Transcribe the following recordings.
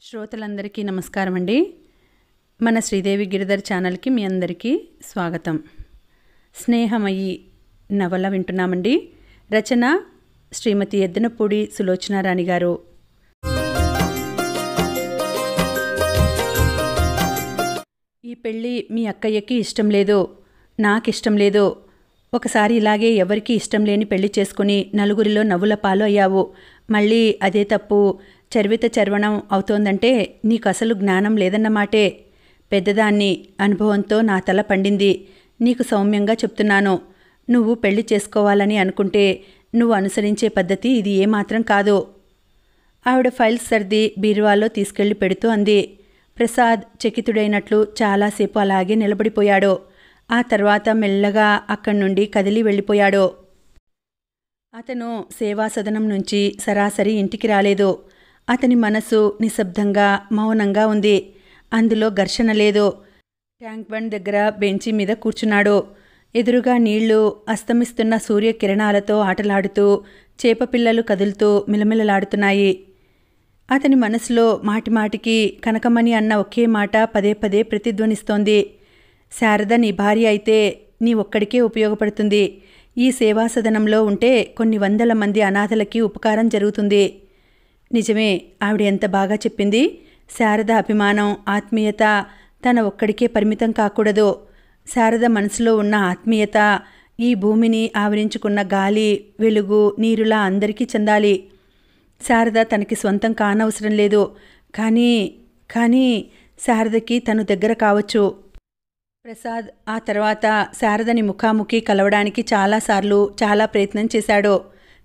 శ్రోతలందరికీ నమస్కారం అండి. మన శ్రీదేవి గిరిధర్ ఛానల్కి మీ అందరికీ స్వాగతం. స్నేహమయి నవల వింటున్నామండి. రచన శ్రీమతి ఎద్దనపూడి సులోచనారాణి గారు. ఈ పెళ్ళి మీ అక్కయ్యకి ఇష్టం లేదు, నాకిష్టం లేదు. ఒకసారి ఇలాగే ఎవరికీ ఇష్టం లేని పెళ్లి చేసుకుని నలుగురిలో నవ్వుల పాలు అయ్యావు. మళ్ళీ అదే తప్పు చర్విత చర్వణం అవుతోందంటే నీకు అసలు జ్ఞానం లేదన్నమాటే. పెద్దదాన్ని, అనుభవంతో నా తల పండింది. నీకు సౌమ్యంగా చెప్తున్నాను. నువ్వు పెళ్లి చేసుకోవాలని అనుకుంటే నువ్వు అనుసరించే పద్ధతి ఇది ఏమాత్రం కాదు. ఆవిడ ఫైల్స్ సర్ది బీరువాలో తీసుకెళ్లి పెడుతూ అంది. ప్రసాద్ చకితుడైనట్లు చాలాసేపు అలాగే నిలబడిపోయాడు. ఆ తర్వాత మెల్లగా అక్కడి నుండి కదిలి వెళ్ళిపోయాడు. అతను సేవాసదనం నుంచి సరాసరి ఇంటికి రాలేదు. అతని మనసు నిశ్శబ్దంగా మౌనంగా ఉంది. అందులో ఘర్షణ లేదు. ట్యాంక్ బండ్ దగ్గర బెంచి మీద కూర్చున్నాడు. ఎదురుగా నీళ్లు అస్తమిస్తున్న సూర్యకిరణాలతో ఆటలాడుతూ చేపపిల్లలు కదులుతూ మిలమిలలాడుతున్నాయి. అతని మనసులో మాటిమాటికి కనకమణి అన్న ఒకే మాట పదే పదే ప్రతిధ్వనిస్తోంది. శారద నీ భార్య అయితే నీ ఒక్కడికే ఉపయోగపడుతుంది. ఈ సేవాసదనంలో ఉంటే కొన్ని వందల మంది అనాథలకి ఉపకారం జరుగుతుంది. నిజమే, ఆవిడ ఎంత బాగా చెప్పింది. శారద అభిమానం, ఆత్మీయత తన ఒక్కడికే పరిమితం కాకూడదు. శారద మనసులో ఉన్న ఆత్మీయత ఈ భూమిని ఆవరించుకున్న గాలి, వెలుగు, నీరులా అందరికీ చెందాలి. శారద తనకి స్వంతం కానవసరం లేదు. కానీ శారదకి తను దగ్గర కావచ్చు. ప్రసాద్ ఆ తర్వాత శారదని ముఖాముఖి కలవడానికి చాలాసార్లు చాలా ప్రయత్నం చేశాడు.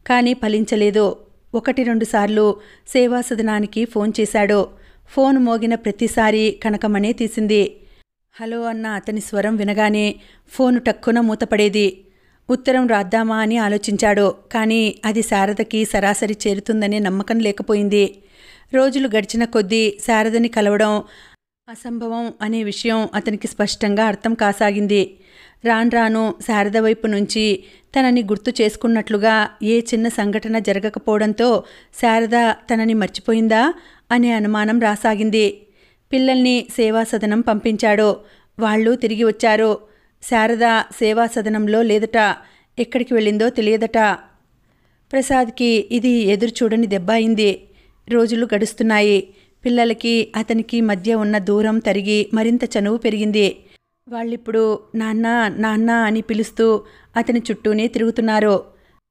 కానీ ఫలించలేదు. 1-2 సార్లు సేవాసదనానికి ఫోన్ చేశాడు. ఫోన్ మోగిన ప్రతిసారి కనకమనే తీసింది. హలో అన్న అతని స్వరం వినగానే ఫోను టక్కున మూతపడేది. ఉత్తరం రాద్దామా అని ఆలోచించాడు. కానీ అది శారదకి సరాసరి చేరుతుందనే నమ్మకం లేకపోయింది. రోజులు గడిచిన కొద్దీ శారదని కలవడం అసంభవం అనే విషయం అతనికి స్పష్టంగా అర్థం కాసాగింది. రాను శారద వైపు నుంచి తనని గుర్తు చేసుకున్నట్లుగా ఏ చిన్న సంఘటన జరగకపోవడంతో శారద తనని మర్చిపోయిందా అనే అనుమానం రాసాగింది. పిల్లల్ని సేవాసదనం పంపించాడు. వాళ్ళు తిరిగి వచ్చారు. శారద సేవాసదనంలో లేదట. ఎక్కడికి వెళ్ళిందో తెలియదట. ప్రసాద్కి ఇది ఎదురుచూడని దెబ్బ అయింది. రోజులు గడుస్తున్నాయి. పిల్లలకి అతనికి మధ్య ఉన్న దూరం తరిగి మరింత చనువు పెరిగింది. వాళ్ళిప్పుడు నాన్న అని పిలుస్తూ అతని చుట్టూనే తిరుగుతున్నారు.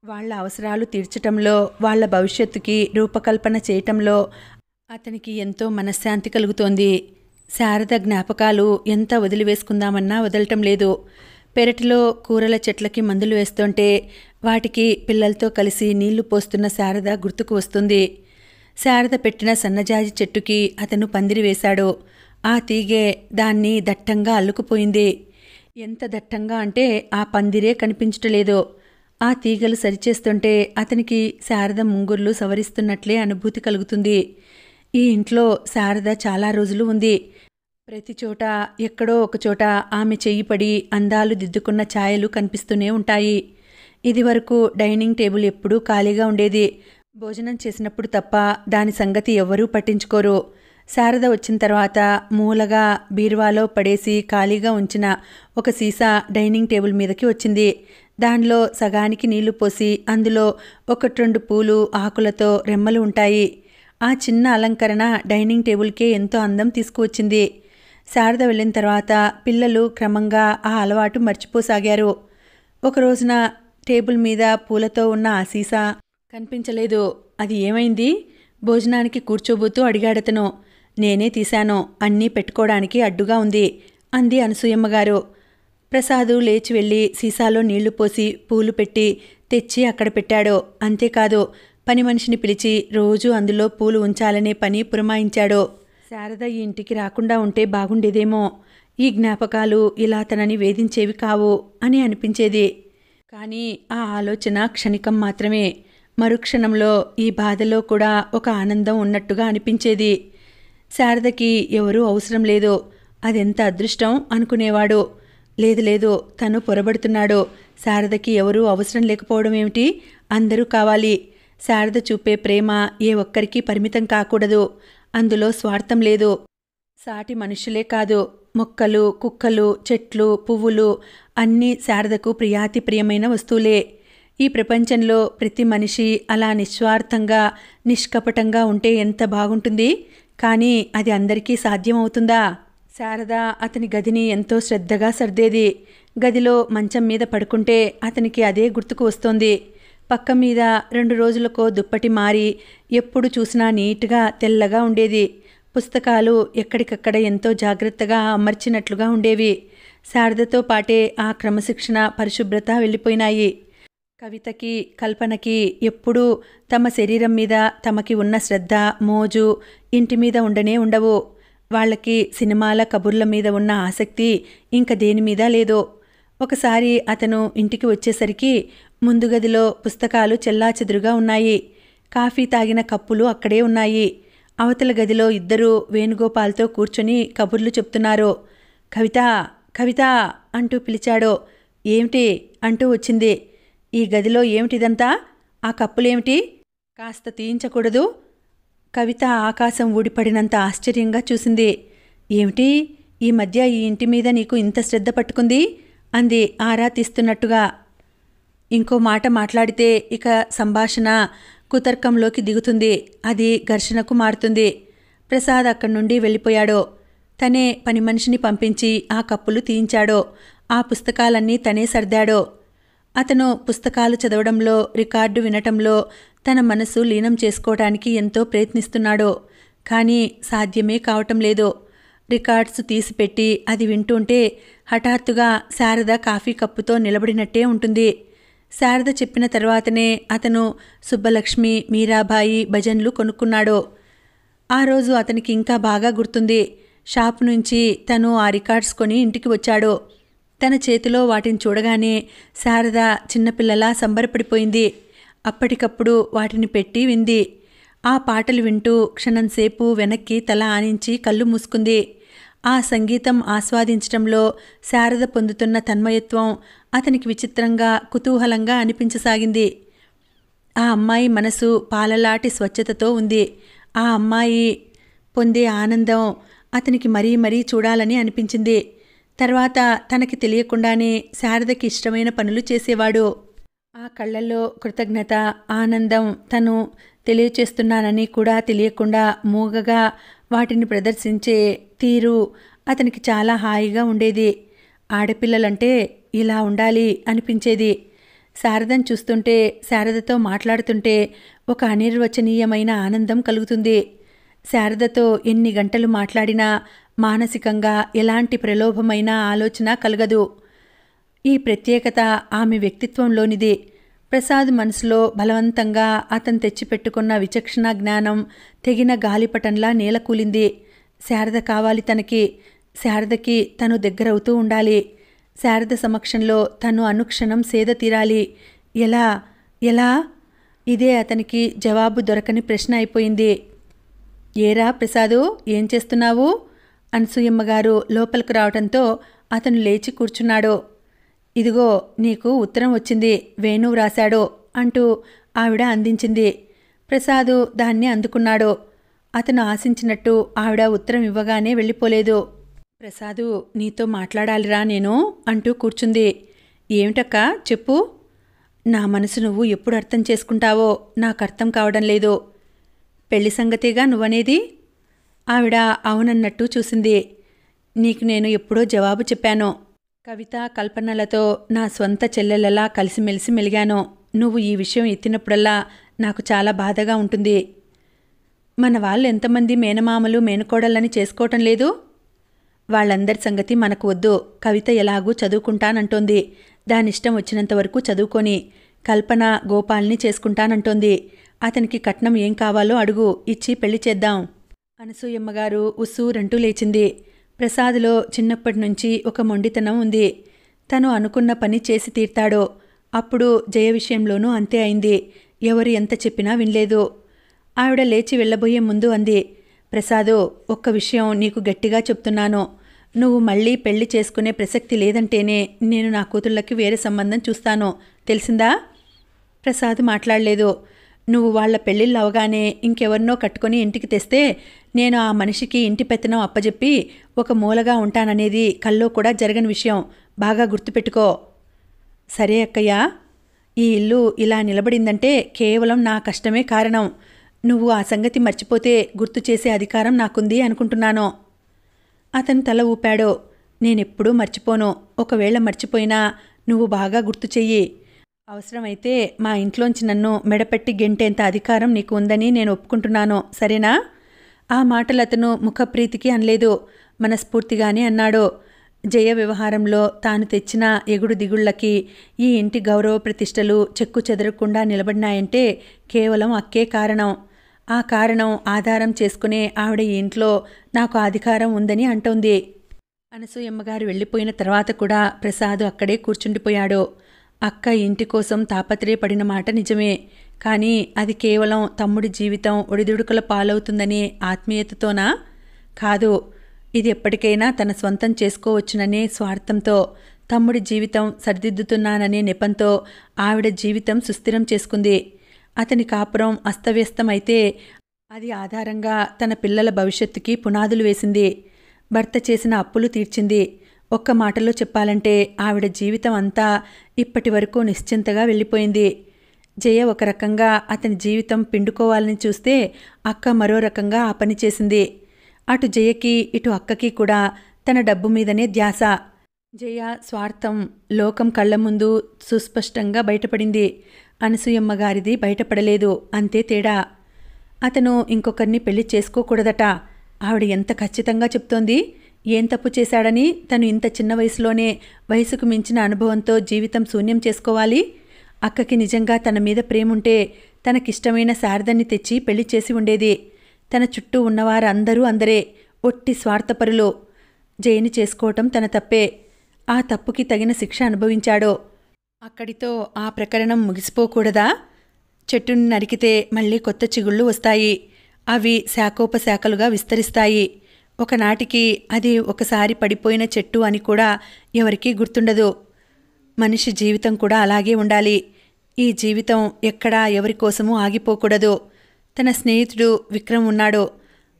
వాళ్ళ అవసరాలు తీర్చటంలో, వాళ్ళ భవిష్యత్తుకి రూపకల్పన చేయటంలో అతనికి ఎంతో మనశ్శాంతి కలుగుతోంది. శారద జ్ఞాపకాలు ఎంత వదిలివేసుకుందామన్నా వదలటం లేదు. పెరటిలో కూరల చెట్లకి మందులు వేస్తుంటే వాటికి పిల్లలతో కలిసి నీళ్లు పోస్తున్న శారద గుర్తుకు వస్తుంది. శారద పెట్టిన సన్నజాజి చెట్టుకి అతను పందిరి వేశాడు. ఆ తీగె దాన్ని దట్టంగా అల్లుకుపోయింది. ఎంత దట్టంగా అంటే ఆ పందిరే కనిపించటలేదు. ఆ తీగలు సరిచేస్తుంటే అతనికి శారద ముంగుర్లు సవరిస్తున్నట్లే అనుభూతి కలుగుతుంది. ఈ ఇంట్లో శారద చాలా రోజులు ఉంది. ప్రతి చోట ఎక్కడో ఒకచోట ఆమె చెయ్యిపడి అందాలు దిద్దుకున్న ఛాయలు కనిపిస్తూనే ఉంటాయి. ఇదివరకు డైనింగ్ టేబుల్ ఎప్పుడూ ఖాళీగా ఉండేది. భోజనం చేసినప్పుడు తప్ప దాని సంగతి ఎవ్వరూ పట్టించుకోరు. శారద వచ్చిన తర్వాత మూలగా బీరువాలో పడేసి ఖాళీగా ఉంచిన ఒక సీసా డైనింగ్ టేబుల్ మీదకి వచ్చింది. దానిలో సగానికి నీళ్లు పోసి అందులో 1-2 పూలు ఆకులతో రెమ్మలు ఉంటాయి. ఆ చిన్న అలంకరణ డైనింగ్ టేబుల్కే ఎంతో అందం తీసుకువచ్చింది. శారద వెళ్ళిన తర్వాత పిల్లలు క్రమంగా ఆ అలవాటు మర్చిపోసాగారు. ఒక రోజున టేబుల్ మీద పూలతో ఉన్న ఆ సీసా కనిపించలేదు. అది ఏమైంది? భోజనానికి కూర్చోబోతూ అడిగాడతను. నేనే తీశాను, అన్నీ పెట్టుకోవడానికి అడ్డుగా ఉంది అంది అనసూయమ్మగారు. ప్రసాదు లేచి వెళ్ళి సీసాలో నీళ్లు పోసి పూలు పెట్టి తెచ్చి అక్కడ పెట్టాడు. అంతేకాదు, పని మనిషిని పిలిచి రోజూ అందులో పూలు ఉంచాలనే పని పురమాయించాడు. శారద ఈ ఇంటికి రాకుండా ఉంటే బాగుండేదేమో. ఈ జ్ఞాపకాలు ఇలా తనని వేధించేవి కావు అని అనిపించేది. కానీ ఆ ఆలోచన క్షణికం మాత్రమే. మరుక్షణంలో ఈ బాధలో కూడా ఒక ఆనందం ఉన్నట్టుగా అనిపించేది. శారదకి ఎవరూ అవసరం లేదు. అదెంత అదృష్టం అనుకునేవాడు. లేదు తను పొరబడుతున్నాడు. శారదకి ఎవరూ అవసరం లేకపోవడం ఏమిటి? అందరూ కావాలి. శారద చూపే ప్రేమ ఏ ఒక్కరికి పరిమితం కాకూడదు. అందులో స్వార్థం లేదు. సాటి మనుషులే కాదు, మొక్కలు, కుక్కలు, చెట్లు, పువ్వులు అన్నీ శారదకు ప్రియాతి ప్రియమైన వస్తువులే. ఈ ప్రపంచంలో ప్రతి మనిషి అలా నిస్వార్థంగా, నిష్కపటంగా ఉంటే ఎంత బాగుంటుంది. కానీ అది అందరికీ సాధ్యమవుతుందా? శారద అతని గదిని ఎంతో శ్రద్ధగా సర్దేది. గదిలో మంచం మీద పడుకుంటే అతనికి అదే గుర్తుకు వస్తోంది. పక్క మీద 2 రోజులకో దుప్పటి మారి ఎప్పుడు చూసినా నీట్గా తెల్లగా ఉండేది. పుస్తకాలు ఎక్కడికక్కడ ఎంతో జాగ్రత్తగా అమర్చినట్లుగా ఉండేవి. శారదతో పాటే ఆ క్రమశిక్షణ, పరిశుభ్రత వెళ్ళిపోయినాయి. కవితకి, కల్పనకి ఎప్పుడూ తమ శరీరం మీద తమకి ఉన్న శ్రద్ధ, మోజు ఇంటి మీద ఉండనే ఉండవు. వాళ్ళకి సినిమాల కబుర్ల మీద ఉన్న ఆసక్తి ఇంక దేని మీద లేదు. ఒకసారి అతను ఇంటికి వచ్చేసరికి ముందు గదిలో పుస్తకాలు చెల్లాచెదురుగా ఉన్నాయి. కాఫీ తాగిన కప్పులు అక్కడే ఉన్నాయి. అవతల గదిలో ఇద్దరు వేణుగోపాల్తో కూర్చొని కబుర్లు చెప్తున్నారు. కవిత, కవిత అంటూ పిలిచాడు. ఏమిటి అంటూ వచ్చింది. ఈ గదిలో ఏమిటిదంతా? ఆ కప్పులేమిటి? కాస్త తీయించకూడదు? కవిత ఆకాశం ఊడిపడినంత ఆశ్చర్యంగా చూసింది. ఏమిటి, ఈ మధ్య ఈ ఇంటి మీద నీకు ఇంత శ్రద్ధ పట్టుకుంది? అంది ఆరా తీస్తున్నట్టుగా. ఇంకో మాట మాట్లాడితే ఇక సంభాషణ కుతర్కంలోకి దిగుతుంది. అది ఘర్షణకు మారుతుంది. ప్రసాద్ అక్కడి నుండి వెళ్ళిపోయాడు. తనే పని మనిషిని పంపించి ఆ కప్పులు తీయించాడు. ఆ పుస్తకాలన్నీ తనే సర్దాడు. అతను పుస్తకాలు చదవడంలో, రికార్డు వినటంలో తన మనసు లీనం చేసుకోవడానికి ఎంతో ప్రయత్నిస్తున్నాడు. కానీ సాధ్యమే కావటం లేదు. రికార్డ్స్ తీసిపెట్టి అది వింటుంటే హఠాత్తుగా శారద కాఫీ కప్పుతో నిలబడినట్టే ఉంటుంది. శారద చెప్పిన తర్వాతనే అతను సుబ్బలక్ష్మి, మీరాబాయి భజన్లు కొనుక్కున్నాడు. ఆ రోజు అతనికి ఇంకా బాగా గుర్తుంది. షాపు నుంచి తను ఆ రికార్డ్స్ కొని ఇంటికి వచ్చాడు. తన చేతిలో వాటిని చూడగానే శారద చిన్నపిల్లలా సంబరపడిపోయింది. అప్పటికప్పుడు వాటిని పెట్టి వింది. ఆ పాటలు వింటూ క్షణంసేపు వెనక్కి తల ఆనించి కళ్ళు మూసుకుంది. ఆ సంగీతం ఆస్వాదించటంలో శారద పొందుతున్న తన్మయత్వం అతనికి విచిత్రంగా, కుతూహలంగా అనిపించసాగింది. ఆ అమ్మాయి మనసు పాలలాంటి స్వచ్ఛతతో ఉంది. ఆ అమ్మాయి పొందే ఆనందం అతనికి మరీ మరీ చూడాలని అనిపించింది. తర్వాత తనకి తెలియకుండానే శారదకి ఇష్టమైన పనులు చేసేవాడు. ఆ కళ్ళల్లో కృతజ్ఞత, ఆనందం తను తెలియచేస్తున్నానని కూడా తెలియకుండా మూగగా వాటిని ప్రదర్శించే తీరు అతనికి చాలా హాయిగా ఉండేది. ఆడపిల్లలంటే ఇలా ఉండాలి అనిపించేది. శారదను చూస్తుంటే, శారదతో మాట్లాడుతుంటే ఒక అనిర్వచనీయమైన ఆనందం కలుగుతుంది. శారదతో ఎన్ని గంటలు మాట్లాడినా మానసికంగా ఎలాంటి ప్రలోభమైన ఆలోచన కలగదు. ఈ ప్రత్యేకత ఆమె వ్యక్తిత్వంలోనిది. ప్రసాద్ మనసులో బలవంతంగా అతను తెచ్చిపెట్టుకున్న విచక్షణ జ్ఞానం తెగిన గాలిపటంలా నేలకూలింది. శారద కావాలి తనకి. శారదకి తను దగ్గరవుతూ ఉండాలి. శారద సమక్షంలో తను అనుక్షణం సేద తీరాలి. ఎలా ఎలా? ఇదే అతనికి జవాబు దొరకని ప్రశ్న అయిపోయింది. ఏరా ప్రసాదు, ఏం చేస్తున్నావు? అనసూయమ్మగారు లోపలికి రావటంతో అతను లేచి కూర్చున్నాడు. ఇదిగో నీకు ఉత్తరం వచ్చింది, వేణు వ్రాశాడు అంటూ ఆవిడ అందించింది. ప్రసాదు దాన్ని అందుకున్నాడు. అతను ఆశించినట్టు ఆవిడ ఉత్తరం ఇవ్వగానే వెళ్ళిపోలేదు. ప్రసాదు, నీతో మాట్లాడాలిరా నేను అంటూ కూర్చుంది. ఏమిటక్కా చెప్పు. నా మనసు నువ్వు ఎప్పుడు అర్థం చేసుకుంటావో నాకు అర్థం కావడం లేదు. పెళ్లి సంగతిగా నువ్వనేది? ఆవిడ అవునన్నట్టు చూసింది. నీకు నేను ఎప్పుడో జవాబు చెప్పాను. కవిత, కల్పనలతో నా స్వంత చెల్లెలలా కలిసిమెలిసి మెలిగాను. నువ్వు ఈ విషయం ఎత్తినప్పుడల్లా నాకు చాలా బాధగా ఉంటుంది. మన వాళ్ళు ఎంతమంది మేనమామలు, మేనకోడళ్ళని చేసుకోవటం లేదు? వాళ్ళందరి సంగతి మనకు వద్దు. కవిత ఎలాగూ చదువుకుంటానంటోంది. దానిష్టం వచ్చినంత వరకు చదువుకొని కల్పన, గోపాల్ని చేసుకుంటానంటోంది. అతనికి కట్నం ఏం కావాలో అడుగు, ఇచ్చి పెళ్లి చేద్దాం. అనసూయమ్మగారు ఉస్సూరంటూ లేచింది. ప్రసాద్లో చిన్నప్పటి నుంచి ఒక మొండితనం ఉంది. తను అనుకున్న పని చేసి తీర్తాడు. అప్పుడు జయ విషయంలోనూ అంతే అయింది. ఎవరు ఎంత చెప్పినా వినలేదు. ఆవిడ లేచి వెళ్ళబోయే ముందు అంది, ప్రసాదు, ఒక్క విషయం నీకు గట్టిగా చెప్తున్నాను. నువ్వు మళ్ళీ పెళ్లి చేసుకునే ప్రసక్తి లేదంటేనే నేను నా కూతుళ్ళకి వేరే సంబంధం చూస్తాను, తెలిసిందా? ప్రసాద్ మాట్లాడలేదు. నువ్వు వాళ్ళ పెళ్ళిళ్ళు అవగానే ఇంకెవరినో కట్టుకొని ఇంటికి తెస్తే నేను ఆ మనిషికి ఇంటి పెత్తనం అప్పజెప్పి ఒక మూలగా ఉంటాననేది కల్లో కూడా జరగని విషయం. బాగా గుర్తుపెట్టుకో. సరే అక్కయ్య, ఈ ఇల్లు ఇలా నిలబడిందంటే కేవలం నా కష్టమే కారణం. నువ్వు ఆ సంగతి మర్చిపోతే గుర్తు చేసే అధికారం నాకుంది అనుకుంటున్నాను. అతను తల ఊపాడు. నేనెప్పుడూ మర్చిపోను. ఒకవేళ మర్చిపోయినా నువ్వు బాగా గుర్తు చెయ్యి. అవసరమైతే మా ఇంట్లోంచి నన్ను మెడపెట్టి గెంటేంత అధికారం నీకు ఉందని నేను ఒప్పుకుంటున్నాను. సరేనా? ఆ మాటలు అతను ముఖప్రీతికి అనలేదు, మనస్ఫూర్తిగానే అన్నాడు. జయ వ్యవహారంలో తాను తెచ్చిన ఎగుడు దిగుళ్లకి ఈ ఇంటి గౌరవ ప్రతిష్టలు చెక్కు చెదరకుండా నిలబడినాయంటే కేవలం అక్కే కారణం. ఆ కారణం ఆధారం చేసుకునే ఆవిడ ఈ ఇంట్లో నాకు అధికారం ఉందని అంటోంది. అనసూయమ్మగారు వెళ్ళిపోయిన తర్వాత కూడా ప్రసాద్ అక్కడే కూర్చుండిపోయాడు. అక్క ఇంటి కోసం తాపత్రయపడిన మాట నిజమే. కానీ అది కేవలం తమ్ముడి జీవితం ఒడిదుడుకుల పాలవుతుందనే ఆత్మీయతతోనా? కాదు. ఇది ఎప్పటికైనా తన స్వంతం చేసుకోవచ్చుననే స్వార్థంతో, తమ్ముడి జీవితం సరిదిద్దుతున్నాననే నెపంతో ఆవిడ జీవితం సుస్థిరం చేసుకుంది. అతని కాపురం అస్తవ్యస్తమైతే అది ఆధారంగా తన పిల్లల భవిష్యత్తుకి పునాదులు వేసింది. భర్త చేసిన అప్పులు తీర్చింది. ఒక్క మాటలో చెప్పాలంటే ఆవిడ జీవితం అంతా ఇప్పటి వరకు నిశ్చింతగా వెళ్ళిపోయింది. జయ ఒక రకంగా అతని జీవితం పిండుకోవాలని చూస్తే అక్క మరో రకంగా ఆ పని చేసింది. అటు జయకి ఇటు అక్కకి కూడా తన డబ్బు మీదనే ధ్యాస. జయ స్వార్థం లోకం కళ్ల ముందు సుస్పష్టంగా బయటపడింది. అనసూయమ్మగారిది బయటపడలేదు. అంతే తేడా. అతను ఇంకొకరిని పెళ్లి చేసుకోకూడదట. ఆవిడ ఎంత ఖచ్చితంగా చెప్తోంది. ఏం తప్పు చేశాడని తను ఇంత చిన్న వయసులోనే వయసుకు మించిన అనుభవంతో జీవితం శూన్యం చేసుకోవాలి? అక్కకి నిజంగా తన మీద ప్రేముంటే తనకిష్టమైన శారదని తెచ్చి పెళ్లి చేసి ఉండేది. తన చుట్టూ ఉన్నవారందరూ అందరే ఒట్టి స్వార్థపరులు. జయని చేసుకోవటం తన తప్పే. ఆ తప్పుకి తగిన శిక్ష అనుభవించాడు. అక్కడితో ఆ ప్రకరణం ముగిసిపోకూడదా? చెట్టుని నరికితే మళ్ళీ కొత్త చిగుళ్ళు వస్తాయి. అవి శాఖోపశాఖలుగా విస్తరిస్తాయి. ఒకనాటికి అది ఒకసారి పడిపోయిన చెట్టు అని కూడా ఎవరికీ గుర్తుండదు. మనిషి జీవితం కూడా అలాగే ఉండాలి. ఈ జీవితం ఎక్కడా ఎవరికోసమూ ఆగిపోకూడదు. తన స్నేహితుడు విక్రమ్ ఉన్నాడు.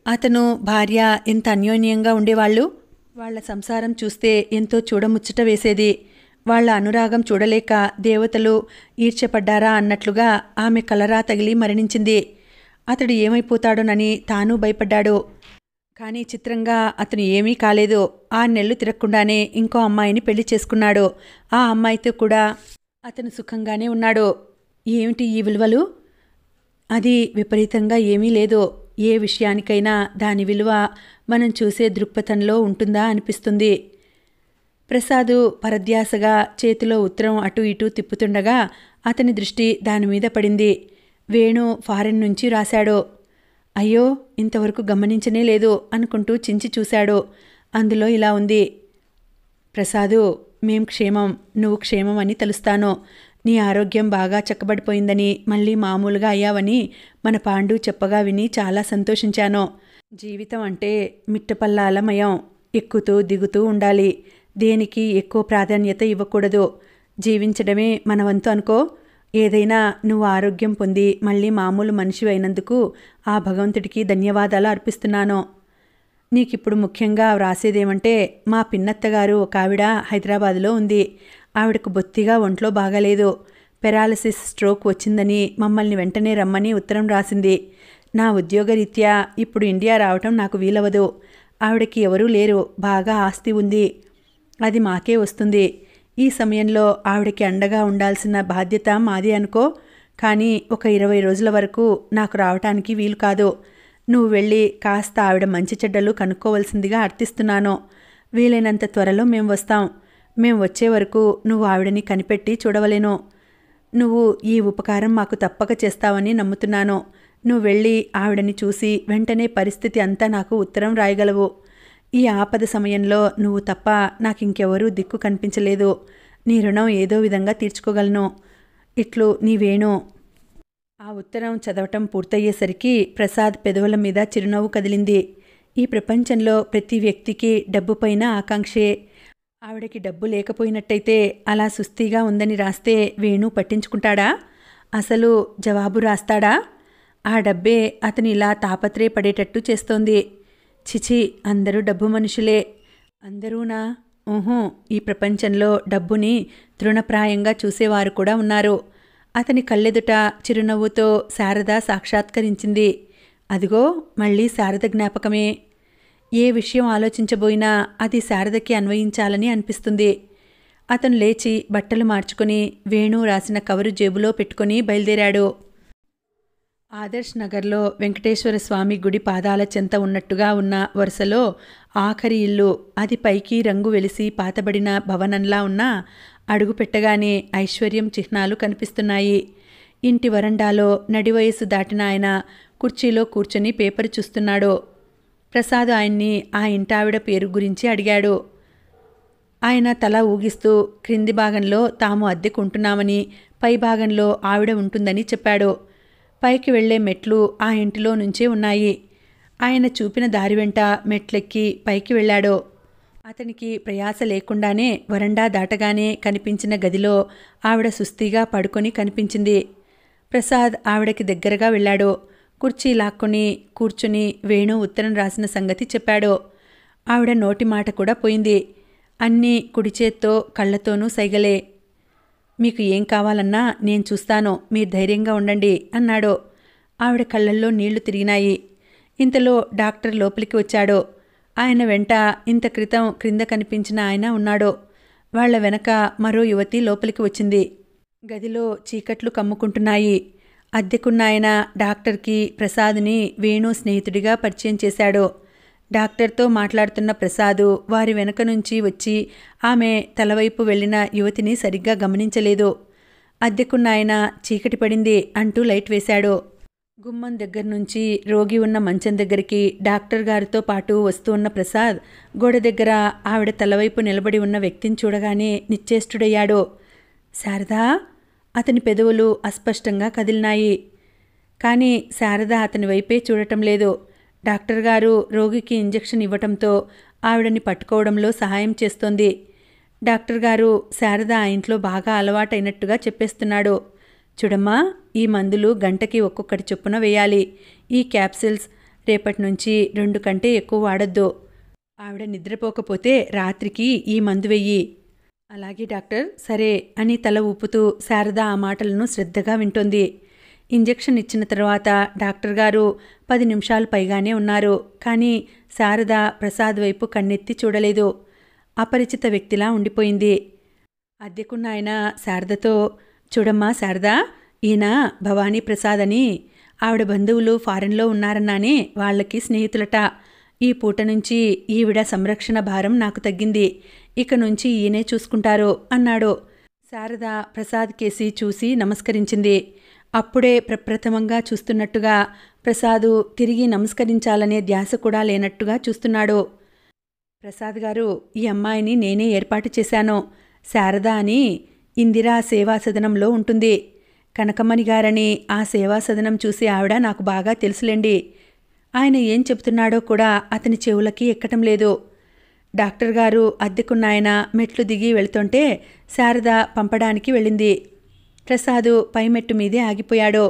అతను భార్య ఎంత అన్యోన్యంగా ఉండేవాళ్ళు. వాళ్ల సంసారం చూస్తే ఎంతో చూడముచ్చట వేసేది. వాళ్ల అనురాగం చూడలేక దేవతలు ఈర్ష్యపడ్డారా అన్నట్లుగా ఆమె కలరా తగిలి మరణించింది. అతడు ఏమైపోతాడోనని తాను భయపడ్డాడు. కానీ చిత్రంగా అతను ఏమీ కాలేదు. 6 నెలలు తిరగకుండానే ఇంకో అమ్మాయిని పెళ్లి చేసుకున్నాడు. ఆ అమ్మాయితో కూడా అతను సుఖంగానే ఉన్నాడు. ఏమిటి ఈ విలువలు? అది విపరీతంగా ఏమీ లేదు. ఏ విషయానికైనా దాని విలువ మనం చూసే దృక్పథంలో ఉంటుందా అనిపిస్తుంది. ప్రసాదు పరధ్యాసగా చేతిలో ఉత్తరం అటు ఇటు తిప్పుతుండగా అతని దృష్టి దానిమీద పడింది. వేణు ఫారెన్ నుంచి రాశాడు. అయ్యో, ఇంతవరకు గమనించనే లేదు అనుకుంటూ చించి చూశాడు. అందులో ఇలా ఉంది: ప్రసాదు, మేం క్షేమం, నువ్వు క్షేమం అని తెలుస్తాను. నీ ఆరోగ్యం బాగా చక్కబడిపోయిందని, మళ్ళీ మామూలుగా అయ్యావని మన పాండు చెప్పగా విని చాలా సంతోషించాను. జీవితం అంటే మిట్టపల్లాలమయం. ఎక్కుతూ దిగుతూ ఉండాలి. దేనికి ఎక్కువ ప్రాధాన్యత ఇవ్వకూడదు. జీవించడమే మన వంతు అనుకో. ఏదైనా నువ్వు ఆరోగ్యం పొంది మళ్ళీ మామూలు మనిషి అయినందుకు ఆ భగవంతుడికి ధన్యవాదాలు అర్పిస్తున్నాను. నీకిప్పుడు ముఖ్యంగా వ్రాసేదేమంటే, మా పిన్నత్తగారు ఒక ఆవిడ హైదరాబాదులో ఉంది. ఆవిడకు బొత్తిగా ఒంట్లో బాగాలేదు. పెరాలసిస్ స్ట్రోక్ వచ్చిందని మమ్మల్ని వెంటనే రమ్మని ఉత్తరం రాసింది. నా ఉద్యోగరీత్యా ఇప్పుడు ఇండియా రావటం నాకు వీలవదు. ఆవిడకి ఎవరూ లేరు. బాగా ఆస్తి ఉంది. అది మాకే వస్తుంది. ఈ సమయంలో ఆవిడకి అండగా ఉండాల్సిన బాధ్యత మాది అనుకో. కానీ ఒక 20 రోజుల వరకు నాకు రావటానికి వీలు కాదు. నువ్వు వెళ్ళి కాస్త ఆవిడ మంచి చెడ్డలు కనుక్కోవలసిందిగా అర్థిస్తున్నాను. వీలైనంత త్వరలో మేం వస్తాం. మేం వచ్చే వరకు నువ్వు ఆవిడని కనిపెట్టి చూడవలేను. నువ్వు ఈ ఉపకారం మాకు తప్పక చేస్తావని నమ్ముతున్నాను. నువ్వు వెళ్ళి ఆవిడని చూసి వెంటనే పరిస్థితి అంతా నాకు ఉత్తరం రాయగలవు. ఈ ఆపద సమయంలో నువ్వు తప్ప నాకింకెవరూ దిక్కు కనిపించలేదు. నీ రుణం ఏదో విధంగా తీర్చుకోగలను. ఇట్లు నీ వేణు. ఆ ఉత్తరం చదవటం పూర్తయ్యేసరికి ప్రసాద్ పెదవుల మీద చిరునవ్వు కదిలింది. ఈ ప్రపంచంలో ప్రతి వ్యక్తికి డబ్బుపైన ఆకాంక్షే. ఆవిడకి డబ్బు లేకపోయినట్టయితే అలా సుస్థిగా ఉందని రాస్తే వేణు పట్టించుకుంటాడా? అసలు జవాబు రాస్తాడా? ఆ డబ్బే అతని ఇలా తాపత్రయపడేటట్టు చేస్తోంది. చిచి, అందరూ డబ్బు మనుషులే. అందరూనా? ఊహూ, ఈ ప్రపంచంలో డబ్బుని తృణప్రాయంగా చూసేవారు కూడా ఉన్నారు. అతని కళ్ళెదుట చిరునవ్వుతో శారద సాక్షాత్కరించింది. అదిగో మళ్ళీ శారద జ్ఞాపకమే. ఏ విషయం ఆలోచించబోయినా అది శారదకి అన్వయించాలని అనిపిస్తుంది. అతను లేచి బట్టలు మార్చుకుని వేణు రాసిన కవరు జేబులో పెట్టుకుని బయలుదేరాడు. ఆదర్శ్ నగర్లో వెంకటేశ్వర స్వామి గుడి పాదాల చెంత ఉన్నట్టుగా ఉన్న వరుసలో ఆఖరి ఇల్లు. అది పైకి రంగు వెలిసి పాతబడిన భవనంలా ఉన్నా అడుగు పెట్టగానే ఐశ్వర్యం చిహ్నాలు కనిపిస్తున్నాయి. ఇంటి వరండాలో నడివయసు దాటిన ఆయన కుర్చీలో కూర్చొని పేపర్ చూస్తున్నాడు. ప్రసాద్ ఆయన్ని ఆ ఇంటావిడ పేరు గురించి అడిగాడు. ఆయన తల ఊగిస్తూ క్రింది భాగంలో తాము అద్దెకుంటున్నామని, పై భాగంలో ఆవిడ ఉంటుందని చెప్పాడు. పైకి వెళ్లే మెట్లు ఆ ఇంటిలో నుంచే ఉన్నాయి. ఆయన చూపిన దారి వెంట మెట్లెక్కి పైకి వెళ్ళాడు. అతనికి ప్రయాస లేకుండానే వరండా దాటగానే కనిపించిన గదిలో ఆవిడ సుస్థిగా పడుకొని కనిపించింది. ప్రసాద్ ఆవిడకి దగ్గరగా వెళ్ళాడు. కుర్చీ లాక్కొని కూర్చుని వేణు ఉత్తరం రాసిన సంగతి చెప్పాడు. ఆవిడ నోటి మాట కూడా పోయింది. అన్నీ కుడి చేత్తో కళ్లతోనూ సైగలే. మీకు ఏం కావాలన్నా నేను చూస్తాను, మీరు ధైర్యంగా ఉండండి అన్నాడు. ఆవిడ కళ్ళల్లో నీళ్లు తిరిగినాయి. ఇంతలో డాక్టర్ లోపలికి వచ్చాడు. ఆయన వెంట ఇంత క్రితం క్రింద కనిపించిన ఆయన ఉన్నాడు. వాళ్ల వెనక మరో యువతి లోపలికి వచ్చింది. గదిలో చీకట్లు కమ్ముకుంటున్నాయి. అద్దెకున్నాయన డాక్టర్కి ప్రసాద్ని వేణు స్నేహితుడిగా పరిచయం చేశాడు. డాక్టర్తో మాట్లాడుతున్న ప్రసాదు వారి వెనక నుంచి వచ్చి ఆమె తలవైపు వెళ్లిన యువతిని సరిగ్గా గమనించలేదు. అద్దెకున్నాయన చీకటి పడింది అంటూ లైట్ వేశాడు. గుమ్మం దగ్గర నుంచి రోగి ఉన్న మంచం దగ్గరికి డాక్టర్ గారితో పాటు వస్తూ ఉన్న ప్రసాద్ గోడ దగ్గర ఆవిడ తలవైపు నిలబడి ఉన్న వ్యక్తిని చూడగానే నిశ్చేష్టుడయ్యాడు. శారదా? అతని పెదవులు అస్పష్టంగా కదిలినాయి. కానీ శారద అతని వైపే చూడటం లేదు. డాక్టర్ గారు రోగికి ఇంజెక్షన్ ఇవ్వటంతో ఆవిడని పట్టుకోవడంలో సహాయం చేస్తోంది. డాక్టర్ గారు శారద ఆ ఇంట్లో బాగా అలవాటైనట్టుగా చెప్పేస్తున్నాడు. చూడమ్మా, ఈ మందులు గంటకి ఒక్కొక్కటి చొప్పున వేయాలి. ఈ క్యాప్సిల్స్ రేపటి నుంచి 2 కంటే ఎక్కువ వాడొద్దు. ఆవిడ నిద్రపోకపోతే రాత్రికి ఈ మందు వెయ్యి. అలాగే డాక్టర్, సరే అని తల ఊపుతూ శారద ఆ మాటలను శ్రద్ధగా వింటోంది. ఇంజెక్షన్ ఇచ్చిన తర్వాత డాక్టర్ గారు 10 నిమిషాలు పైగానే ఉన్నారు. కానీ శారద ప్రసాద్ వైపు కన్నెత్తి చూడలేదు. అపరిచిత వ్యక్తిలా ఉండిపోయింది. అద్దెకున్న ఆయన శారదతో, చూడమ్మా శారదా, ఈయన భవానీ ప్రసాద్ అని, ఆవిడ బంధువులు ఫారెన్లో ఉన్నారన్నానే, వాళ్ళకి స్నేహితులట. ఈ పూట నుంచి ఈవిడ సంరక్షణ భారం నాకు తగ్గింది. ఇక నుంచి ఈయనే చూసుకుంటారు అన్నాడు. శారద ప్రసాద్ కేసి చూసి నమస్కరించింది. అప్పుడే ప్రప్రథమంగా చూస్తున్నట్టుగా ప్రసాదు తిరిగి నమస్కరించాలనే ధ్యాస కూడా లేనట్టుగా చూస్తున్నాడు. ప్రసాద్ గారు, ఈ అమ్మాయిని నేనే ఏర్పాటు చేశాను. శారద అని ఇందిరా సేవా సదనంలో ఉంటుంది. కనకమ్మని గారని ఆ సేవా సదనం చూసి ఆవిడ నాకు బాగా తెలుసులేండి. ఆయన ఏం చెబుతున్నాడో కూడా అతని చెవులకి ఎక్కటం లేదు. డాక్టర్ గారు అద్దెకున్నాయన మెట్లు దిగి వెళుతుంటే శారద పంపడానికి వెళ్ళింది. ప్రసాదు పై మెట్టు మీదే ఆగిపోయాడు.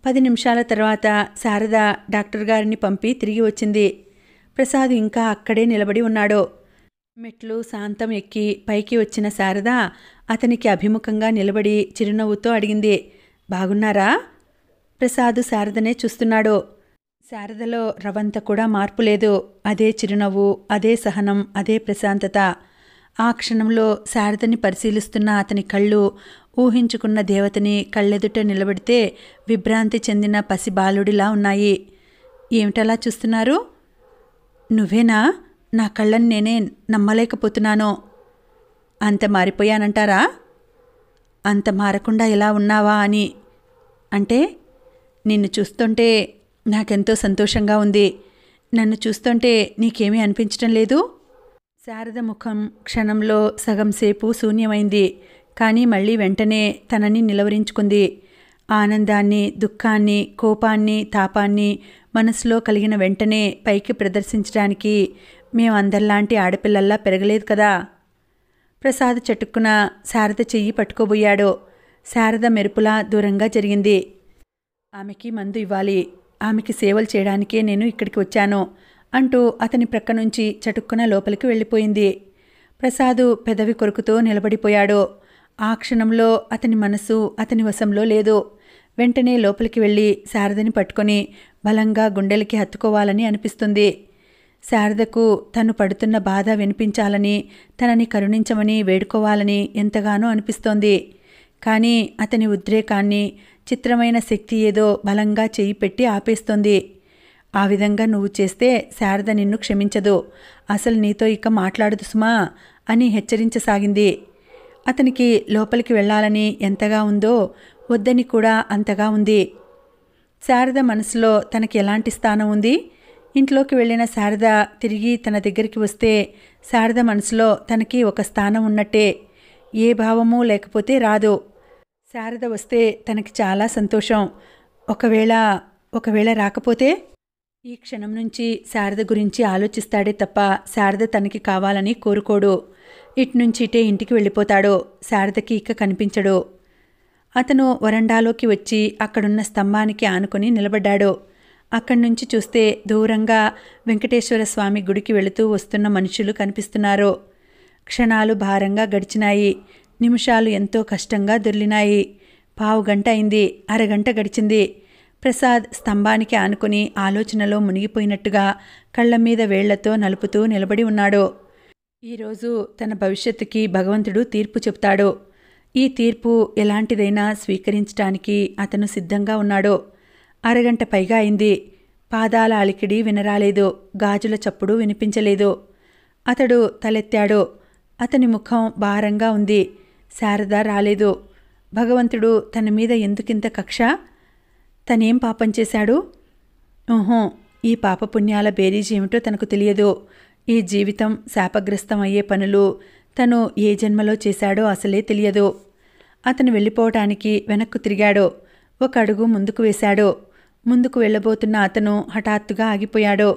10 నిమిషాల తర్వాత శారద డాక్టర్ గారిని పంపి తిరిగి వచ్చింది. ప్రసాద్ ఇంకా అక్కడే నిలబడి ఉన్నాడు. మెట్లు శాంతం ఎక్కి పైకి వచ్చిన శారద అతనికి అభిముఖంగా నిలబడి చిరునవ్వుతో అడిగింది, బాగున్నారా? ప్రసాదు శారదనే చూస్తున్నాడు. శారదలో రవంత కూడా మార్పు లేదు. అదే చిరునవ్వు, అదే సహనం, అదే ప్రశాంతత. ఆ క్షణంలో శారదని పరిశీలిస్తున్న అతని కళ్ళు ఊహించుకున్న దేవతని కళ్ళెదుట నిలబడితే విభ్రాంతి చెందిన పసి బాలుడిలా ఉన్నాయి. ఏమిటలా చూస్తున్నారు? నువ్వేనా? నా కళ్ళని నేనే నమ్మలేకపోతున్నాను. అంత మారిపోయానంటారా? అంత మారకుండా ఎలా ఉన్నావా అని. అంటే నిన్ను చూస్తుంటే నాకెంతో సంతోషంగా ఉంది. నన్ను చూస్తుంటే నీకేమీ అనిపించటం లేదు? శారద ముఖం క్షణంలో సగం సేపు శూన్యమైంది. కానీ మళ్ళీ వెంటనే తనని నిలవరించుకుంది. ఆనందాన్ని, దుఃఖాన్ని, కోపాన్ని, తాపాన్ని మనసులో కలిగిన వెంటనే పైకి ప్రదర్శించడానికి మేమందరిలాంటి ఆడపిల్లల్లా పెరగలేదు కదా. ప్రసాద్ చటుక్కున శారద చెయ్యి పట్టుకోబోయాడు. శారద మెరుపులా దూరంగా జరిగింది. ఆమెకి మందు ఇవ్వాలి, ఆమెకి సేవలు చేయడానికే నేను ఇక్కడికి వచ్చాను అంటూ అతని ప్రక్క నుంచి చటుక్కున లోపలికి వెళ్ళిపోయింది. ప్రసాదు పెదవి కొరుకుతూ నిలబడిపోయాడు. ఆ క్షణంలో అతని మనసు అతని వశంలో లేదు. వెంటనే లోపలికి వెళ్ళి శారదని పట్టుకొని బలంగా గుండెలకి హత్తుకోవాలని అనిపిస్తుంది. శారదకు తను పడుతున్న బాధ వినిపించాలని, తనని కరుణించమని వేడుకోవాలని ఎంతగానో అనిపిస్తోంది. కానీ అతని ఉద్రేకాన్ని, చిత్రమైన శక్తి ఏదో బలంగా చెయ్యి పెట్టి ఆపేస్తోంది. ఆ విధంగా నువ్వు చేస్తే శారద నిన్ను క్షమించదు, అసలు నీతో ఇక మాట్లాడదు సుమా అని హెచ్చరించసాగింది. అతనికి లోపలికి వెళ్ళాలని ఎంతగా ఉందో వద్దని కూడా అంతగా ఉంది. శారద మనసులో తనకి ఎలాంటి స్థానం ఉంది? ఇంట్లోకి వెళ్ళిన శారద తిరిగి తన దగ్గరికి వస్తే శారద మనసులో తనకి ఒక స్థానం ఉన్నట్టే. ఏ భావమూ లేకపోతే రాదు. శారద వస్తే తనకి చాలా సంతోషం. ఒకవేళ రాకపోతే? ఈ క్షణం నుంచి శారద గురించి ఆలోచిస్తాడే తప్ప శారద తనకి కావాలని కోరుకోడు. ఇట్నుంచి ఇటే ఇంటికి వెళ్ళిపోతాడు. శారదకి ఇక కనిపించడు. అతను వరండాలోకి వచ్చి అక్కడున్న స్తంభానికి ఆనుకొని నిలబడ్డాడు. అక్కడి నుంచి చూస్తే దూరంగా వెంకటేశ్వర స్వామి గుడికి వెళుతూ వస్తున్న మనుషులు కనిపిస్తున్నారు. క్షణాలు భారంగా గడిచినాయి. నిమిషాలు ఎంతో కష్టంగా దొర్లినాయి. పావుగంట అయింది. అరగంట గడిచింది. ప్రసాద్ స్తంభానికి ఆనుకుని ఆలోచనలో మునిగిపోయినట్టుగా కళ్లమీద వేళ్లతో నలుపుతూ నిలబడి ఉన్నాడు. ఈరోజు తన భవిష్యత్తుకి భగవంతుడు తీర్పు చెప్తాడు. ఈ తీర్పు ఎలాంటిదైనా స్వీకరించటానికి అతను సిద్ధంగా ఉన్నాడు. అరగంట పైగా అయింది. పాదాల అలికిడి వినరాలేదు. గాజుల చప్పుడు వినిపించలేదు. అతడు తలెత్తాడు. అతని ముఖం భారంగా ఉంది. శారద రాలేదు. భగవంతుడు తన మీద ఎందుకింత కక్ష? తనేం పాపం చేశాడు? ఈ పాపపుణ్యాల బేరీజ్ ఏమిటో తనకు తెలియదు. ఈ జీవితం శాపగ్రస్తం అయ్యే పనులు తను ఏ జన్మలో చేశాడో అసలే తెలియదు. అతను వెళ్ళిపోవటానికి వెనక్కు తిరిగాడు. ఒక అడుగు ముందుకు వేశాడు. ముందుకు వెళ్ళబోతున్న అతను హఠాత్తుగా ఆగిపోయాడు.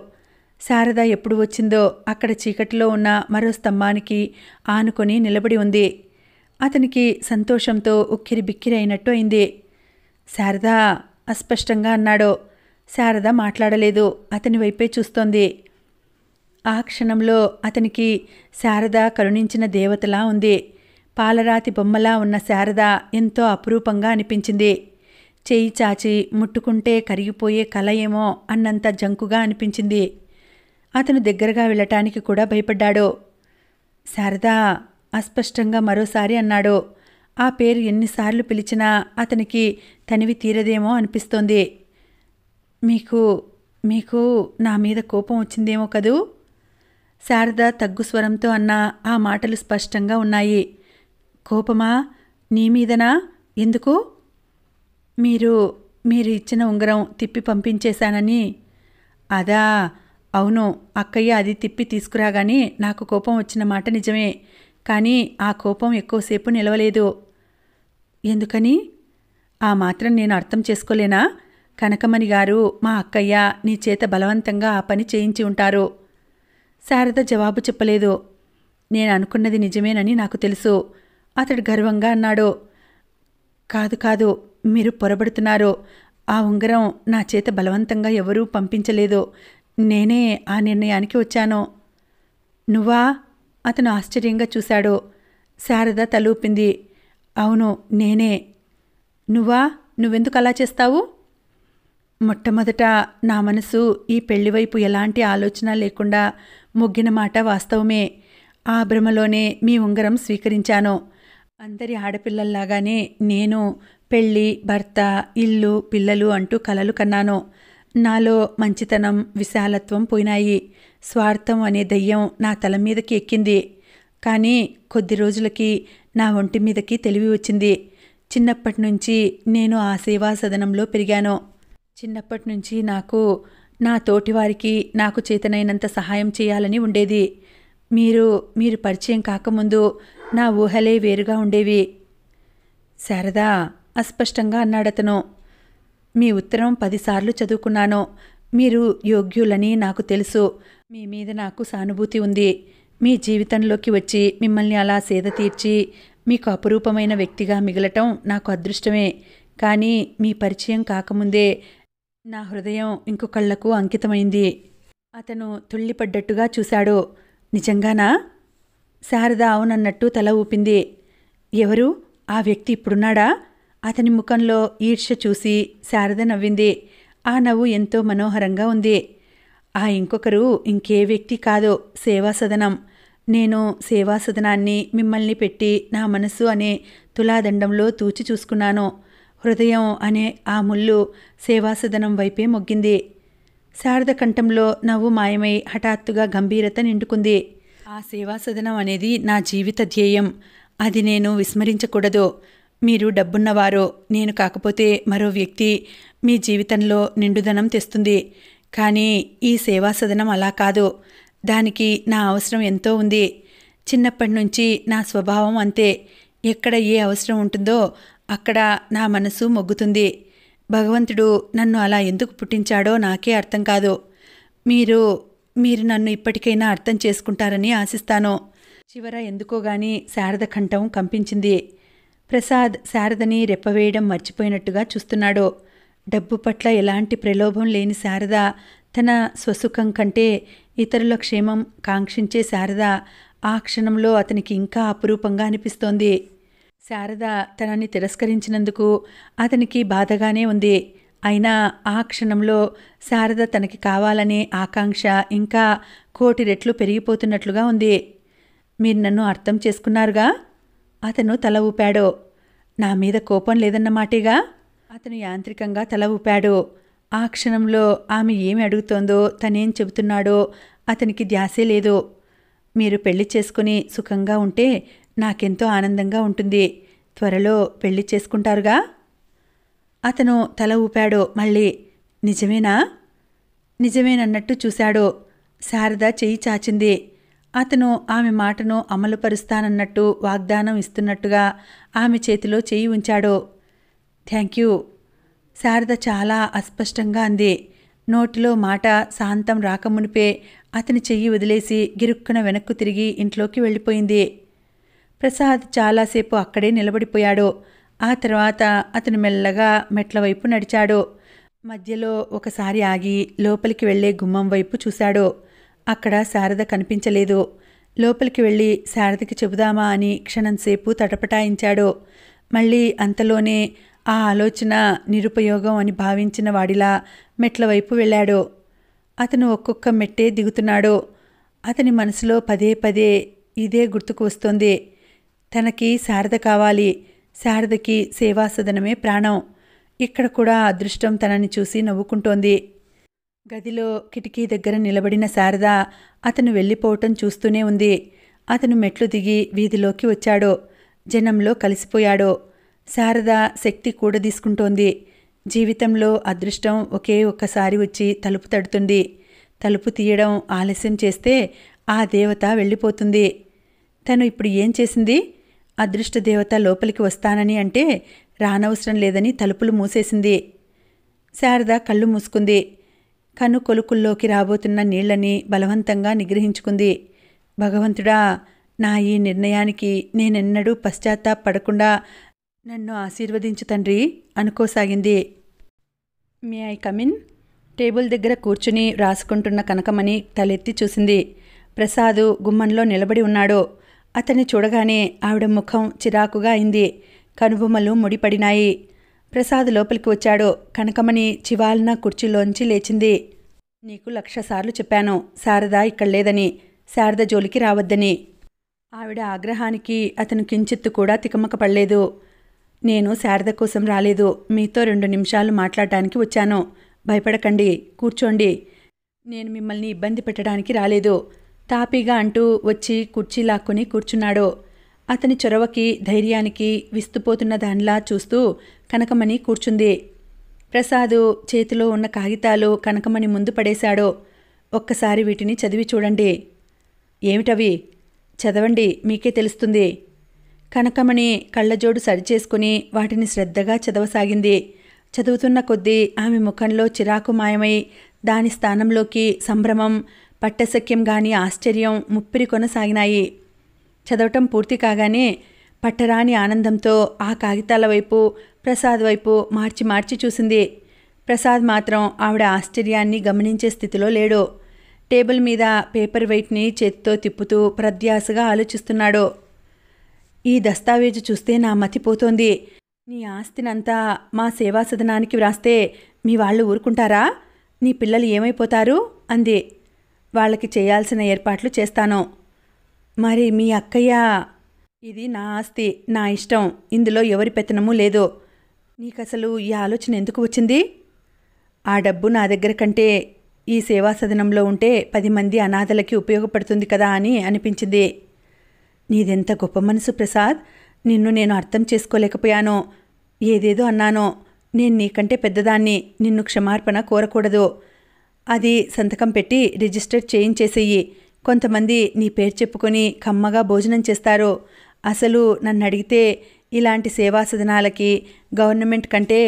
శారద ఎప్పుడు వచ్చిందో అక్కడ చీకటిలో ఉన్న మరో స్తంభానికి ఆనుకొని నిలబడి ఉంది. అతనికి సంతోషంతో ఉక్కిరి బిక్కిరి అయినట్టు అయింది. శారదా అస్పష్టంగా అన్నాడు. శారద మాట్లాడలేదు. అతని వైపే చూస్తోంది. ఆ క్షణంలో అతనికి శారద కరుణించిన దేవతలా ఉంది. పాలరాతి బొమ్మలా ఉన్న శారద ఎంతో అపురూపంగా అనిపించింది. చేయి చాచి ముట్టుకుంటే కరిగిపోయే కల ఏమో అన్నంత జంకుగా అనిపించింది. అతను దగ్గరగా వెళ్ళటానికి కూడా భయపడ్డాడు. శారదా అస్పష్టంగా మరోసారి అన్నాడు. ఆ పేరు ఎన్నిసార్లు పిలిచినా అతనికి తనివి తీరదేమో అనిపిస్తోంది. మీకు నా మీద కోపం వచ్చిందేమో కదూ? శారద తగ్గు స్వరంతో అన్న ఆ మాటలు స్పష్టంగా ఉన్నాయి. కోపమా? నీ మీదనా? ఎందుకు? మీరు ఇచ్చిన ఉంగరం తిప్పి పంపించేశానని. అదా? అవును, అక్కయ్య అది తిప్పి తీసుకురాగానే నాకు కోపం వచ్చిన మాట నిజమే. కానీ ఆ కోపం ఎక్కువసేపు నిలవలేదు. ఎందుకని? ఆ మాత్రం నేను అర్థం చేసుకోలేనా? కనకమణి గారు, మా అక్కయ్య నీ చేత బలవంతంగా ఆ పని చేయించి ఉంటారు. శారద జవాబు చెప్పలేదు. నేను అనుకున్నది నిజమేనని నాకు తెలుసు. అతడు గర్వంగా అన్నాడు. కాదు, మీరు పొరబడుతున్నారు. ఆ ఉంగరం నా చేత బలవంతంగా ఎవరూ పంపించలేదు. నేనే ఆ నిర్ణయానికి వచ్చాను. నువ్వా? అతను ఆశ్చర్యంగా చూశాడు. శారద తలూపింది. అవును, నేనే. నువ్వా? నువ్వెందుకు అలా చేస్తావు? మొట్టమొదట నా మనసు ఈ పెళ్లివైపు ఎలాంటి ఆలోచన లేకుండా మొగ్గిన మాట వాస్తవమే. ఆ భ్రమలోనే మీ ఉంగరం స్వీకరించాను. అందరి ఆడపిల్లల్లాగానే నేను పెళ్ళి, భర్త, ఇల్లు, పిల్లలు అంటూ కలలు కన్నాను. నాలో మంచితనం, విశాలత్వం పోయినాయి. స్వార్థం అనే దయ్యం నా తల మీదకి ఎక్కింది. కానీ కొద్ది రోజులకి నా ఒంటి మీదకి తెలివి వచ్చింది. చిన్నప్పటి నుంచి నేను ఆ సేవా సదనంలో పెరిగాను. చిన్నప్పటి నుంచి నాకు, నా తోటివారికి నాకు చేతనైనంత సహాయం చేయాలని ఉండేది. మీరు పరిచయం కాకముందు నా ఊహలే వేరుగా ఉండేవి. శారదా అస్పష్టంగా అన్నాడతను. మీ ఉత్తరం 10 సార్లు చదువుకున్నాను. మీరు యోగ్యులని నాకు తెలుసు. మీ మీద నాకు సానుభూతి ఉంది. మీ జీవితంలోకి వచ్చి మిమ్మల్ని అలా సేద తీర్చి మీకు అపురూపమైన వ్యక్తిగా మిగలటం నాకు అదృష్టమే. కానీ మీ పరిచయం కాకముందే నా హృదయం ఇంకొకళ్లకు అంకితమైంది. అతను తుళ్ళిపడ్డట్టుగా చూశాడు. నిజంగానా? శారద అవునన్నట్టు తల ఊపింది. ఎవరు? ఆ వ్యక్తి ఇప్పుడున్నాడా? అతని ముఖంలో ఈర్ష్య చూసి శారద నవ్వింది. ఆ నవ్వు ఎంతో మనోహరంగా ఉంది. ఆ ఇంకొకరు ఇంకే వ్యక్తి కాదు, సేవాసదనం. నేను సేవాసదనాన్ని మిమ్మల్ని పెట్టి నా మనసు అనే తులాదండంలో తూచి చూసుకున్నాను. హృదయం అనే ఆ ముళ్ళు సేవాసదనం వైపే మొగ్గింది. శారద కంఠంలో నవ్వు మాయమై హఠాత్తుగా గంభీరత నిండుకుంది. ఆ సేవాసదనం అనేది నా జీవిత ధ్యేయం. అది నేను విస్మరించకూడదు. మీరు డబ్బున్నవారు, నేను కాకపోతే మరో వ్యక్తి మీ జీవితంలో నిండుదనం తెస్తుంది. కానీ ఈ సేవాసదనం అలా కాదు. దానికి నా అవసరం ఎంతో ఉంది. చిన్నప్పటి నుంచి నా స్వభావం అంతే. ఎక్కడ ఏ అవసరం ఉంటుందో అక్కడ నా మనసు మొగ్గుతుంది. భగవంతుడు నన్ను అలా ఎందుకు పుట్టించాడో నాకే అర్థం కాదు. మీరు నన్ను ఇప్పటికైనా అర్థం చేసుకుంటారని ఆశిస్తాను. చివర ఎందుకోగాని శారద కంఠం కంపించింది. ప్రసాద్ శారదని రెప్పవేయడం మర్చిపోయినట్టుగా చూస్తున్నాడు. డబ్బు పట్ల ఎలాంటి ప్రలోభం లేని శారద, తన స్వసుఖం కంటే ఇతరుల క్షేమం కాంక్షించే శారద ఆ క్షణంలో అతనికి ఇంకా అపురూపంగా అనిపిస్తోంది. శారద తనని తిరస్కరించినందుకు అతనికి బాధగానే ఉంది. అయినా ఆ క్షణంలో శారద తనకి కావాలనే ఆకాంక్ష ఇంకా 1,000,000 రెట్లు పెరిగిపోతున్నట్లుగా ఉంది. మీరు నన్ను అర్థం చేసుకున్నారుగా? అతను తల ఊపాడు. నా మీద కోపం లేదన్నమాటేగా? అతను యాంత్రికంగా తల ఊపాడు. ఆ క్షణంలో ఆమె ఏమి అడుగుతోందో, తనేం చెబుతున్నాడో అతనికి ధ్యాసే లేదు. మీరు పెళ్లి చేసుకుని సుఖంగా ఉంటే నాకెంతో ఆనందంగా ఉంటుంది. త్వరలో పెళ్లి చేసుకుంటారుగా? అతను తల ఊపాడు మళ్ళీ. నిజమేనా? నిజమేనన్నట్టు చూశాడు. శారద చెయ్యి చాచింది. అతను ఆమె మాటను అమలుపరుస్తానన్నట్టు వాగ్దానం ఇస్తున్నట్టుగా ఆమె చేతిలో చెయ్యి ఉంచాడు. Thank you. శారద చాలా అస్పష్టంగా అంది. నోటిలో మాట శాంతం రాకమునిపే అతని చెయ్యి వదిలేసి గిరుక్కున వెనక్కు తిరిగి ఇంట్లోకి వెళ్ళిపోయింది. ప్రసాద్ చాలాసేపు అక్కడే నిలబడిపోయాడు. ఆ తర్వాత అతను మెల్లగా మెట్ల వైపు నడిచాడు. మధ్యలో ఒకసారి ఆగి లోపలికి వెళ్లే గుమ్మం వైపు చూశాడు. అక్కడ శారద కనిపించలేదు. లోపలికి వెళ్ళి శారదకి చెబుదామా అని క్షణంసేపు తటపటాయించాడు. మళ్ళీ అంతలోనే ఆ ఆలోచన నిరుపయోగం అని భావించిన వాడిలా మెట్ల వైపు వెళ్ళాడు. అతను ఒక్కొక్క మెట్టే దిగుతున్నాడు. అతని మనసులో పదే పదే ఇదే గుర్తుకు వస్తోంది. తనకి శారద కావాలి. శారదకి సేవాసదనమే ప్రాణం. ఇక్కడ కూడా అదృష్టం తనని చూసి నవ్వుకుంటోంది. గదిలో కిటికీ దగ్గర నిలబడిన శారద అతను వెళ్ళిపోవటం చూస్తూనే ఉంది. అతను మెట్లు దిగి వీధిలోకి వచ్చాడు. జనంలో కలిసిపోయాడు. శారద శక్తి కూడదీసుకుంటోంది. జీవితంలో అదృష్టం ఒకే ఒక్కసారి వచ్చి తలుపు తడుతుంది. తలుపు తీయడం ఆలస్యం చేస్తే ఆ దేవత వెళ్ళిపోతుంది. తను ఇప్పుడు ఏం చేసింది? అదృష్టదేవత లోపలికి వస్తానని అంటే రానవసరం లేదని తలుపులు మూసేసింది. శారద కళ్ళు మూసుకుంది. కను కొలుకుల్లోకి రాబోతున్న నీళ్లని బలవంతంగా నిగ్రహించుకుంది. భగవంతుడా, నా ఈ నిర్ణయానికి నేనెన్నడూ పశ్చాత్తాపపడకుండా నన్ను ఆశీర్వదించు తండ్రి అనుకోసాగింది. May I come in? టేబుల్ దగ్గర కూర్చుని రాసుకుంటున్న కనకమణి తలెత్తి చూసింది. ప్రసాదు గుమ్మంలో నిలబడి ఉన్నాడు. అతన్ని చూడగానే ఆవిడ ముఖం చిరాకుగా అయింది. కనుబొమ్మలు ముడిపడినాయి. ప్రసాద్ లోపలికి వచ్చాడు. కనకమణి చివాలన కుర్చీలోంచి లేచింది. నీకు 1,00,000 సార్లు చెప్పాను శారద ఇక్కడ లేదని, శారద జోలికి రావద్దని. ఆవిడ ఆగ్రహానికి అతను కించిత్తు కూడా తికమక పడలేదు. నేను శారద కోసం రాలేదు. మీతో 2 నిమిషాలు మాట్లాడటానికి వచ్చాను. భయపడకండి, కూర్చోండి. నేను మిమ్మల్ని ఇబ్బంది పెట్టడానికి రాలేదు. తాపీగా అంటూ వచ్చి కుర్చీ లాక్కుని కూర్చున్నాడు. అతని చొరవకి ధైర్యానికి విస్తుపోతున్న దానిలా చూస్తూ కనకమణి కూర్చుంది. ప్రసాదు చేతిలో ఉన్న కాగితాలు కనకమణి ముందు పడేశాడు. ఒక్కసారి వీటిని చదివి చూడండి. ఏమిటవి? చదవండి, మీకే తెలుస్తుంది. కనకమణి కళ్ళజోడు సరిచేసుకుని వాటిని శ్రద్ధగా చదవసాగింది. చదువుతున్న కొద్దీ ఆమె ముఖంలో చిరాకు మాయమై దాని స్థానంలోకి సంభ్రమం, పట్టసఖ్యం గాని ఆశ్చర్యం ముప్పిరి కొనసాగినాయి. చదవటం పూర్తి కాగానే పట్టరాని ఆనందంతో ఆ కాగితాల వైపు ప్రసాద్ వైపు మార్చి మార్చి చూసింది. ప్రసాద్ మాత్రం ఆవిడ ఆశ్చర్యాన్ని గమనించే స్థితిలో లేడు. టేబుల్ మీద పేపర్ వెయిట్ని చేతితో తిప్పుతూ ప్రధ్యాసగా ఆలోచిస్తున్నాడు. ఈ దస్తావేజు చూస్తే నా మతిపోతోంది. నీ ఆస్తినంతా మా సేవా సదనానికి వ్రాస్తే మీ వాళ్ళు ఊరుకుంటారా? నీ పిల్లలు ఏమైపోతారు? అంది. వాళ్ళకి చేయాల్సిన ఏర్పాట్లు చేస్తాను. మరి మీ అక్కయ్య? ఇది నా ఆస్తి, నా ఇష్టం. ఇందులో ఎవరి పెత్తనమూ లేదు. నీకసలు ఈ ఆలోచన ఎందుకు వచ్చింది? ఆ డబ్బు నా దగ్గర కంటే ఈ సేవా సదనంలో ఉంటే 10 మంది అనాథలకి ఉపయోగపడుతుంది కదా అని అనిపించింది. నీదెంత గొప్ప మనసు ప్రసాద్. నిన్ను నేను అర్థం చేసుకోలేకపోయాను. ఏదేదో అన్నానో. నేను నీకంటే పెద్దదాన్ని. నిన్ను క్షమార్పణ కోరకూడదు. అది సంతకం పెట్టి రిజిస్టర్ చేయించేసేయి. కొంతమంది నీ పేరు చెప్పుకొని కమ్మగా భోజనం చేస్తారు. అసలు నన్ను అడిగితే ఇలాంటి సేవా సదనాలకి గవర్నమెంట్ కంటే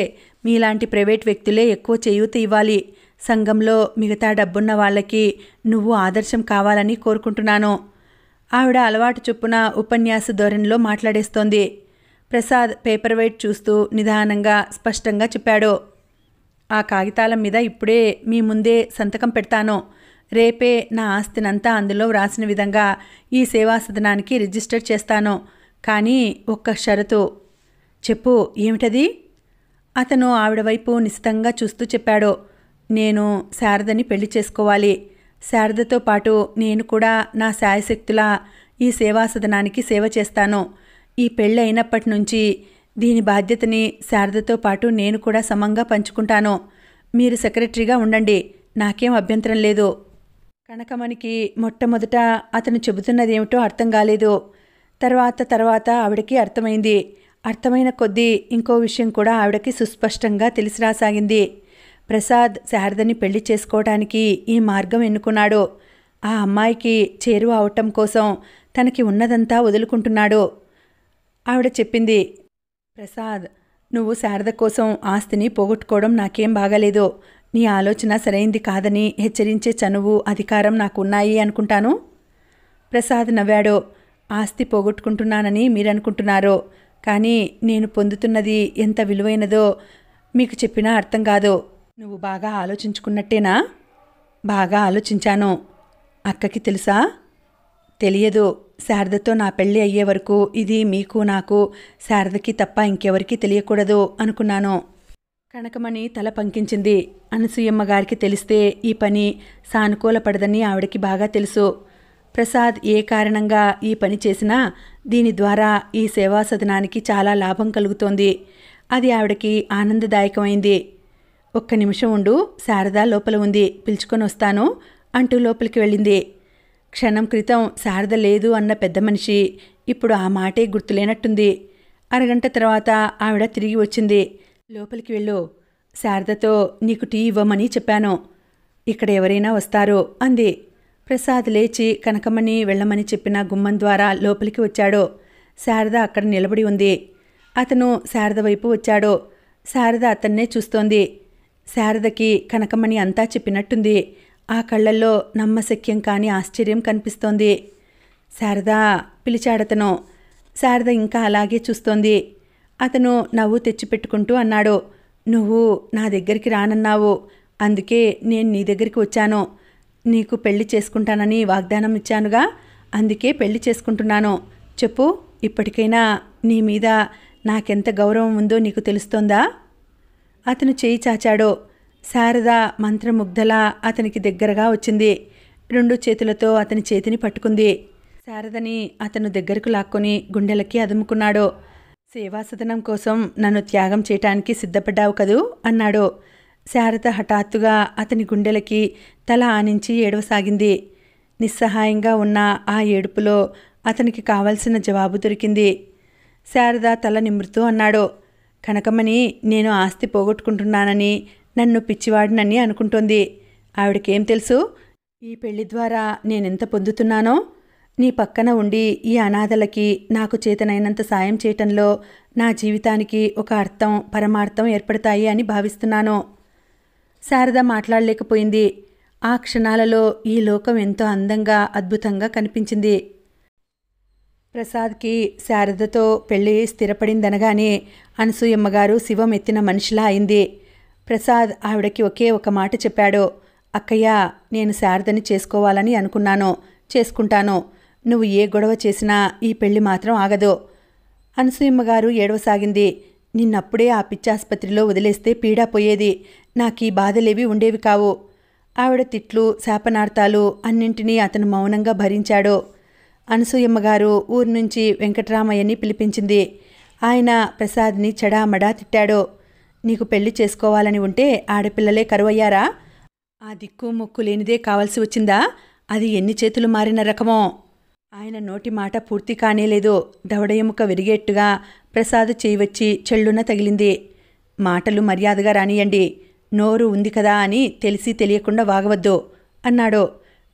మీలాంటి ప్రైవేట్ వ్యక్తులే ఎక్కువ చేయూత ఇవ్వాలి. సంఘంలో మిగతా డబ్బున్న వాళ్ళకి నువ్వు ఆదర్శం కావాలని కోరుకుంటున్నాను. ఆవిడ అలవాటు చొప్పున ఉపన్యాస ధోరణిలో మాట్లాడేస్తోంది. ప్రసాద్ పేపర్ వెయిట్ చూస్తూ నిదానంగా స్పష్టంగా చెప్పాడు. ఆ కాగితాల మీద ఇప్పుడే మీ ముందే సంతకం పెడతాను. రేపే నా ఆస్తినంతా అందులో వ్రాసిన విధంగా ఈ సేవా సదనానికి రిజిస్టర్ చేస్తాను. కానీ ఒక్క షరతు. చెప్పు, ఏమిటది? అతను ఆవిడ వైపు నిశితంగా చూస్తూ చెప్పాడు. నేను శారదని పెళ్లి చేసుకోవాలి. శారదతో పాటు నేను కూడా నా శాయశక్తులా ఈ సేవా సదనానికి సేవ చేస్తాను. ఈ పెళ్ళి అయినప్పటి నుంచి దీని బాధ్యతని శారదతో పాటు నేను కూడా సమంగా పంచుకుంటాను. మీరు సెక్రటరీగా ఉండండి. నాకేం అభ్యంతరం లేదు. కనకమణికి మొట్టమొదట అతను చెబుతున్నదేమిటో అర్థం కాలేదు. తర్వాత ఆవిడకి అర్థమైంది. అర్థమైన కొద్దీ ఇంకో విషయం కూడా ఆవిడకి సుస్పష్టంగా తెలిసి రాసాగింది. ప్రసాద్ శారదని పెళ్లి చేసుకోవడానికి ఈ మార్గం ఎన్నుకున్నాడు. ఆ అమ్మాయికి చేరువ అవటం కోసం తనకి ఉన్నదంతా వదులుకుంటున్నాడు. ఆవిడ చెప్పింది. ప్రసాద్, నువ్వు శారద కోసం ఆస్తిని పోగొట్టుకోవడం నాకేం బాగాలేదు. నీ ఆలోచన సరైంది కాదని హెచ్చరించే చనువు, అధికారం నాకున్నాయి అనుకుంటాను. ప్రసాద్ నవ్వాడు. ఆస్తి పోగొట్టుకుంటున్నానని మీరనుకుంటున్నారు. కానీ నేను పొందుతున్నది ఎంత విలువైనదో మీకు చెప్పినా అర్థం కాదు. నువ్వు బాగా ఆలోచించుకున్నట్టేనా? బాగా ఆలోచించాను. అక్కకి తెలుసా? తెలియదు. శారదతో నా పెళ్ళి అయ్యే వరకు ఇది మీకు, నాకు, శారదకి తప్ప ఇంకెవరికీ తెలియకూడదు అనుకున్నాను. కనకమణి తల పంకించింది. అనసూయమ్మ గారికి తెలిస్తే ఈ పని సానుకూలపడదని ఆవిడకి బాగా తెలుసు. ప్రసాద్ ఏ కారణంగా ఈ పని చేసినా దీని ద్వారా ఈ సేవా సదనానికి చాలా లాభం కలుగుతోంది. అది ఆవిడకి ఆనందదాయకమైంది. ఒక్క నిమిషం ఉండు, శారద లోపల ఉంది, పిలుచుకొని వస్తాను అంటూ లోపలికి వెళ్ళింది. క్షణం క్రితం శారద లేదు అన్న పెద్ద మనిషి ఇప్పుడు ఆ మాటే గుర్తులేనట్టుంది. అరగంట తర్వాత ఆవిడ తిరిగి వచ్చింది. లోపలికి వెళ్ళు. శారదతో నీకు టీ ఇవ్వమని చెప్పాను. ఇక్కడ ఎవరైనా వస్తారు అంది. ప్రసాద్ లేచి కనకమణి వెళ్ళమని చెప్పిన గుమ్మం ద్వారా లోపలికి వచ్చాడు. శారద అక్కడ నిలబడి ఉంది. అతను శారద వైపు వచ్చాడు. శారద అతన్నే చూస్తోంది. శారదకి కనకమణి అంతా చెప్పినట్టుంది. ఆ కళ్ళల్లో నమ్మశక్యం కాని ఆశ్చర్యం కనిపిస్తోంది. శారదా పిలిచాడతను. శారద ఇంకా అలాగే చూస్తోంది. అతను నవ్వు తెచ్చిపెట్టుకుంటూ అన్నాడు. నువ్వు నా దగ్గరికి రానన్నావు. అందుకే నేను నీ దగ్గరికి వచ్చాను. నీకు పెళ్లి చేసుకుంటానని వాగ్దానం ఇచ్చానుగా, అందుకే పెళ్లి చేసుకుంటున్నాను. చెప్పు, ఇప్పటికైనా నీ మీద నాకెంత గౌరవం ఉందో నీకు తెలుస్తోందా? అతను చేయి చాచాడు. శారద మంత్రముగ్ధలా అతనికి దగ్గరగా వచ్చింది. 2 చేతులతో అతని చేతిని పట్టుకుంది. శారదని అతను దగ్గరకు లాక్కొని గుండెలకి అదుముకున్నాడు. సేవాసదనం కోసం నన్ను త్యాగం చేయటానికి సిద్ధపడ్డావు కదూ అన్నాడు. శారద హఠాత్తుగా అతని గుండెలకి తల ఆనించి ఏడవసాగింది. నిస్సహాయంగా ఉన్న ఆ ఏడుపులో అతనికి కావలసిన జవాబు దొరికింది. శారద తల నిమురుతూ అన్నాడు. కనకమణి నేను ఆస్తి పోగొట్టుకుంటున్నానని, నన్ను పిచ్చివాడినని అనుకుంటోంది. ఆవిడకేం తెలుసు ఈ పెళ్లి ద్వారా నేనెంత పొందుతున్నానో? నీ పక్కన ఉండి ఈ అనాథలకి నాకు చేతనైనంత సాయం చేయటంలో నా జీవితానికి ఒక అర్థం, పరమార్థం ఏర్పడతాయి అని భావిస్తున్నాను. శారద మాట్లాడలేకపోయింది. ఆ క్షణాలలో ఈ లోకం ఎంతో అందంగా, అద్భుతంగా కనిపించింది. ప్రసాద్కి శారదతో పెళ్ళి స్థిరపడిందనగానే అనసూయమ్మగారు శివం ఎత్తిన మనిషిలా అయింది. ప్రసాద్ ఆవిడకి ఒకే ఒక మాట చెప్పాడు. అక్కయ్య, నేను శారదని చేసుకోవాలని అనుకున్నాను, చేసుకుంటాను. నువ్వు ఏ గొడవ చేసినా ఈ పెళ్లి మాత్రం ఆగదు. అనసూయమ్మగారు ఏడవసాగింది. నిన్నప్పుడే ఆ పిచ్చాసుపత్రిలో వదిలేస్తే పీడా పోయేది. నాకీ బాధలేవి ఉండేవి కావు. ఆవిడ తిట్లు, శాపనార్థాలు అన్నింటినీ అతను మౌనంగా భరించాడు. అనసూయమ్మగారు ఊరి నుంచి వెంకట్రామయ్యని పిలిపించింది. ఆయన ప్రసాద్ని చెడామడా తిట్టాడు. నీకు పెళ్లి చేసుకోవాలని ఉంటే ఆడపిల్లలే కరువయ్యారా? ఆ దిక్కు ముక్కు లేనిదే కావాల్సి వచ్చిందా? అది ఎన్ని చేతులు మారిన రకమో. ఆయన నోటి మాట పూర్తి కానేలేదు. దవడయముక విరిగేట్టుగా ప్రసాద్ చేయి వచ్చి చెళ్ళున తగిలింది. మాటలు మర్యాదగా రానియండి, నోరు ఉంది కదా అని తెలిసి తెలియకుండా వాగవద్దు అన్నాడు.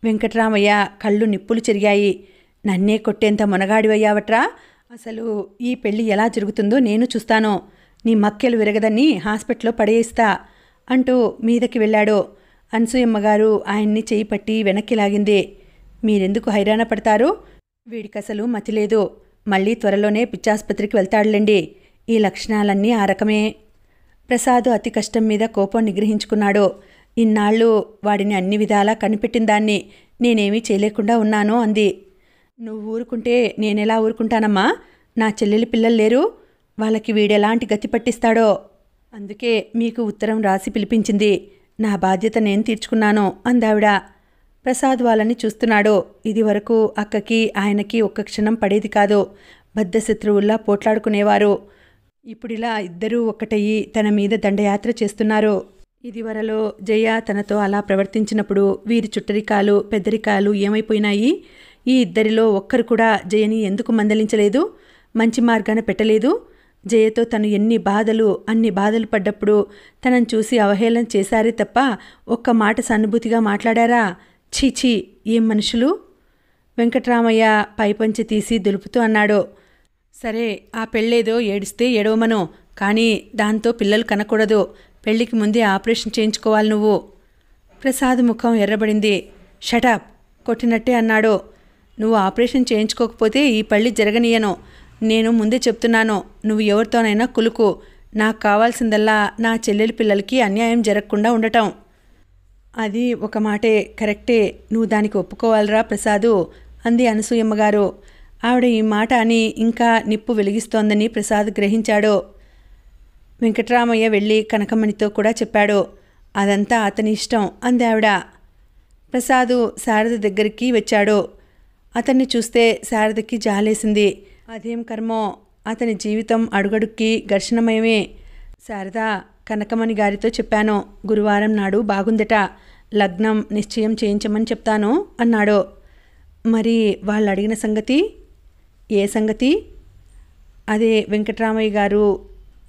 వెంకట్రామయ్య కళ్ళు నిప్పులు చెరిగాయి. నన్నే కొట్టేంత మొనగాడివయ్యావట్రా? అసలు ఈ పెళ్లి ఎలా జరుగుతుందో నేను చూస్తాను. నీ మక్కెలు విరగదని హాస్పిటల్లో పడేయిస్తా అంటూ మీదకి వెళ్ళాడు. అనసూయమ్మగారు ఆయన్ని చేయి పట్టి వెనక్కి లాగింది. మీరెందుకు హైరాణ పడతారు? వీడికసలు మతిలేదు. మళ్ళీ త్వరలోనే పిచ్చాసుపత్రికి వెళ్తాడులేండి. ఈ లక్షణాలన్నీ ఆ రకమే. ప్రసాద్ అతి కష్టం మీద కోపం నిగ్రహించుకున్నాడు. ఇన్నాళ్ళు వాడిని అన్ని విధాలా కనిపెట్టిన దాన్ని నేనేమీ చేయలేకుండా ఉన్నాను అంది. నువ్వు ఊరుకుంటే నేనెలా ఊరుకుంటానమ్మా? నా చెల్లెలి పిల్లలు లేరు? వాళ్ళకి వీడెలాంటి గతి పట్టిస్తాడో. అందుకే మీకు ఉత్తరం రాసి పిలిపించింది. నా బాధ్యత నేను తీర్చుకున్నాను అందావిడ. ప్రసాద్ వాళ్ళని చూస్తున్నాడు. ఇది వరకు అక్కకి ఆయనకి ఒక్క క్షణం పడేది కాదు. బద్ధశత్రువుల్లా పోట్లాడుకునేవారు. ఇప్పుడిలా ఇద్దరూ ఒక్కటయ్యి తన మీద దండయాత్ర చేస్తున్నారు. ఇదివరలో జయ తనతో అలా ప్రవర్తించినప్పుడు వీరి చుట్టరికాలు, పెద్దరికాలు ఏమైపోయినాయి? ఈ ఇద్దరిలో ఒక్కరు కూడా జయని ఎందుకు మందలించలేదు? మంచి మార్గాన పెట్టలేదు? జయతో తను అన్ని బాధలు పడ్డప్పుడు తనను చూసి అవహేళన చేశారే తప్ప ఒక్క మాట సానుభూతిగా మాట్లాడారా? ఛీఛీ, ఏం మనుషులు! వెంకట్రామయ్య పైపంచె తీసి దులుపుతూ అన్నాడు. సరే, ఆ పెళ్ళేదో ఏడిస్తే ఏడవమను, కానీ దాంతో పిల్లలు కనకూడదు. పెళ్లికి ముందే ఆపరేషన్ చేయించుకోవాలి నువ్వు. ప్రసాద్ ముఖం ఎర్రబడింది. షటాప్ కొట్టినట్టే అన్నాడు. నువ్వు ఆపరేషన్ చేయించుకోకపోతే ఈ పెళ్లి జరగనీయను. నేను ముందే చెప్తున్నాను. నువ్వు ఎవరితోనైనా కులుకు. నాకు కావాల్సిందల్లా నా చెల్లెలి పిల్లలకి అన్యాయం జరగకుండా ఉండటం. అది ఒక మాటే, కరెక్టే. నువ్వు దానికి ఒప్పుకోవాలరా ప్రసాదు అంది అనసూయమ్మగారు. ఆవిడ ఈ మాట అని ఇంకా నిప్పు వెలిగిస్తోందని ప్రసాద్ గ్రహించాడు. వెంకట్రామయ్య వెళ్ళి కనకమ్మనితో కూడా చెప్పాడు. అదంతా అతని ఇష్టం అంది ఆవిడ. ప్రసాదు శారద దగ్గరికి వచ్చాడు. అతన్ని చూస్తే శారదకి జాలేసింది. అదేం కర్మో, అతని జీవితం అడుగడుక్కి ఘర్షణమయమే. శారద, కనకమణి గారితో చెప్పాను. గురువారం నాడు బాగుందట. లగ్నం నిశ్చయం చేయించమని చెప్తాను అన్నాడు. మరి వాళ్ళు అడిగిన సంగతి? ఏ సంగతి? అదే వెంకట్రామయ్య గారు.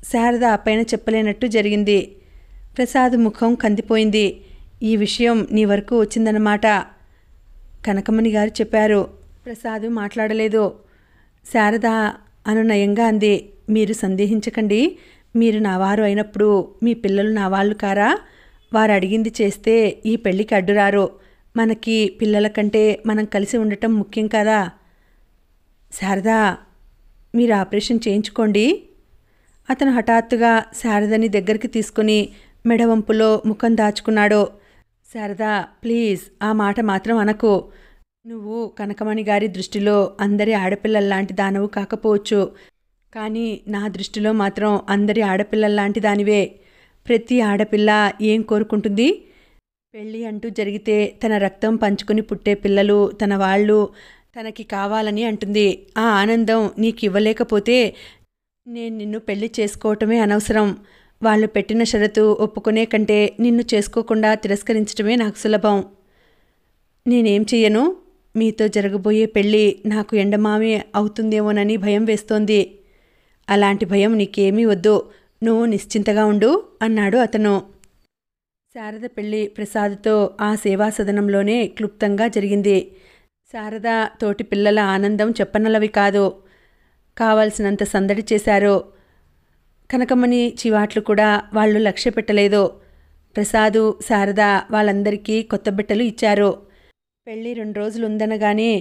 శారద పైన చెప్పలేనట్టు జరిగింది. ప్రసాద్ ముఖం కందిపోయింది. ఈ విషయం నీ వరకు వచ్చిందన్నమాట. కనకమణి గారు చెప్పారు. ప్రసాద్ మాట్లాడలేదు. శారద అనునయంగా అంది. మీరు సందేహించకండి. మీరు నా వారు అయినప్పుడు మీ పిల్లలు నా వాళ్ళు కారా? వారు అడిగింది చేస్తే ఈ పెళ్లికి అడ్డురారు. మనకి పిల్లల కంటే మనం కలిసి ఉండటం ముఖ్యం కదా. శారదా, మీరు ఆపరేషన్ చేయించుకోండి. అతను హఠాత్తుగా శారదని దగ్గరికి తీసుకుని మెడవంపులో ముఖం దాచుకున్నాడు. శారదా, ప్లీజ్ ఆ మాట మాత్రం అనకు. నువ్వు కనకమణి గారి దృష్టిలో అందరి ఆడపిల్లల్లాంటి దానవు కాకపోవచ్చు, కానీ నా దృష్టిలో మాత్రం అందరి ఆడపిల్లల్లాంటి దానివే. ప్రతి ఆడపిల్ల ఏం కోరుకుంటుంది? పెళ్ళి అంటూ జరిగితే తన రక్తం పంచుకొని పుట్టే పిల్లలు తన వాళ్ళు తనకి కావాలని అంటుంది. ఆ ఆనందం నీకు ఇవ్వలేకపోతే నేను నిన్ను పెళ్లి చేసుకోవటమే అనవసరం. వాళ్ళు పెట్టిన షరతు ఒప్పుకునే కంటే నిన్ను చేసుకోకుండా తిరస్కరించడమే నాకు సులభం. నేనేం చెయ్యను? మీతో జరగబోయే పెళ్ళి నాకు ఎండమామే అవుతుందేమోనని భయం వేస్తోంది. అలాంటి భయం నీకేమీ వద్దు. నువ్వు నిశ్చింతగా ఉండు అన్నాడు అతను. శారద పెళ్లి ప్రసాద్తో ఆ సేవా సదనంలోనే క్లుప్తంగా జరిగింది. శారద తోటి పిల్లల ఆనందం చెప్పనలవి కాదు. కావలసినంత సందడి చేశారు. కనకమ్మని చివాట్లు కూడా వాళ్ళు లక్ష్య పెట్టలేదు. ప్రసాదు, శారద వాళ్ళందరికీ కొత్త బట్టలు ఇచ్చారు. పెళ్ళి 2 రోజులు ఉందనగానే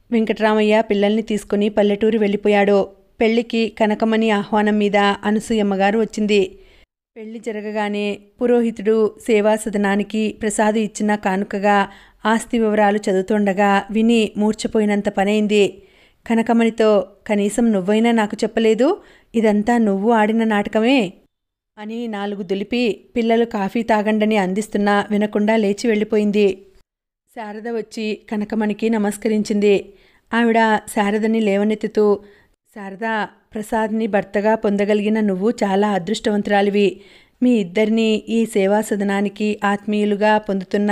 వెంకటరామయ్య పిల్లల్ని తీసుకుని పల్లెటూరు వెళ్ళిపోయాడు. పెళ్లికి కనకమణి ఆహ్వానం మీద అనసూయమ్మగారు వచ్చింది. పెళ్లి జరగగానే పురోహితుడు సేవా సదనానికి ప్రసాదు ఇచ్చిన కానుకగా ఆస్తి వివరాలు చదువుతుండగా విని మూర్ఛపోయినంత పనైంది. కనకమణితో, కనీసం నువ్వైనా నాకు చెప్పలేదు, ఇదంతా నువ్వు ఆడిన నాటకమే అని 4 దులిపి పిల్లలు కాఫీ తాగండని అందిస్తున్నా వినకుండా లేచి వెళ్ళిపోయింది. శారద వచ్చి కనకమణికి నమస్కరించింది. ఆవిడ శారదని లేవనెత్తుతూ, శారదా, ప్రసాద్ని భర్తగా పొందగలిగిన నువ్వు చాలా అదృష్టవంతురాలివి. మీ ఇద్దరినీ ఈ సేవా సదనానికి ఆత్మీయులుగా పొందుతున్న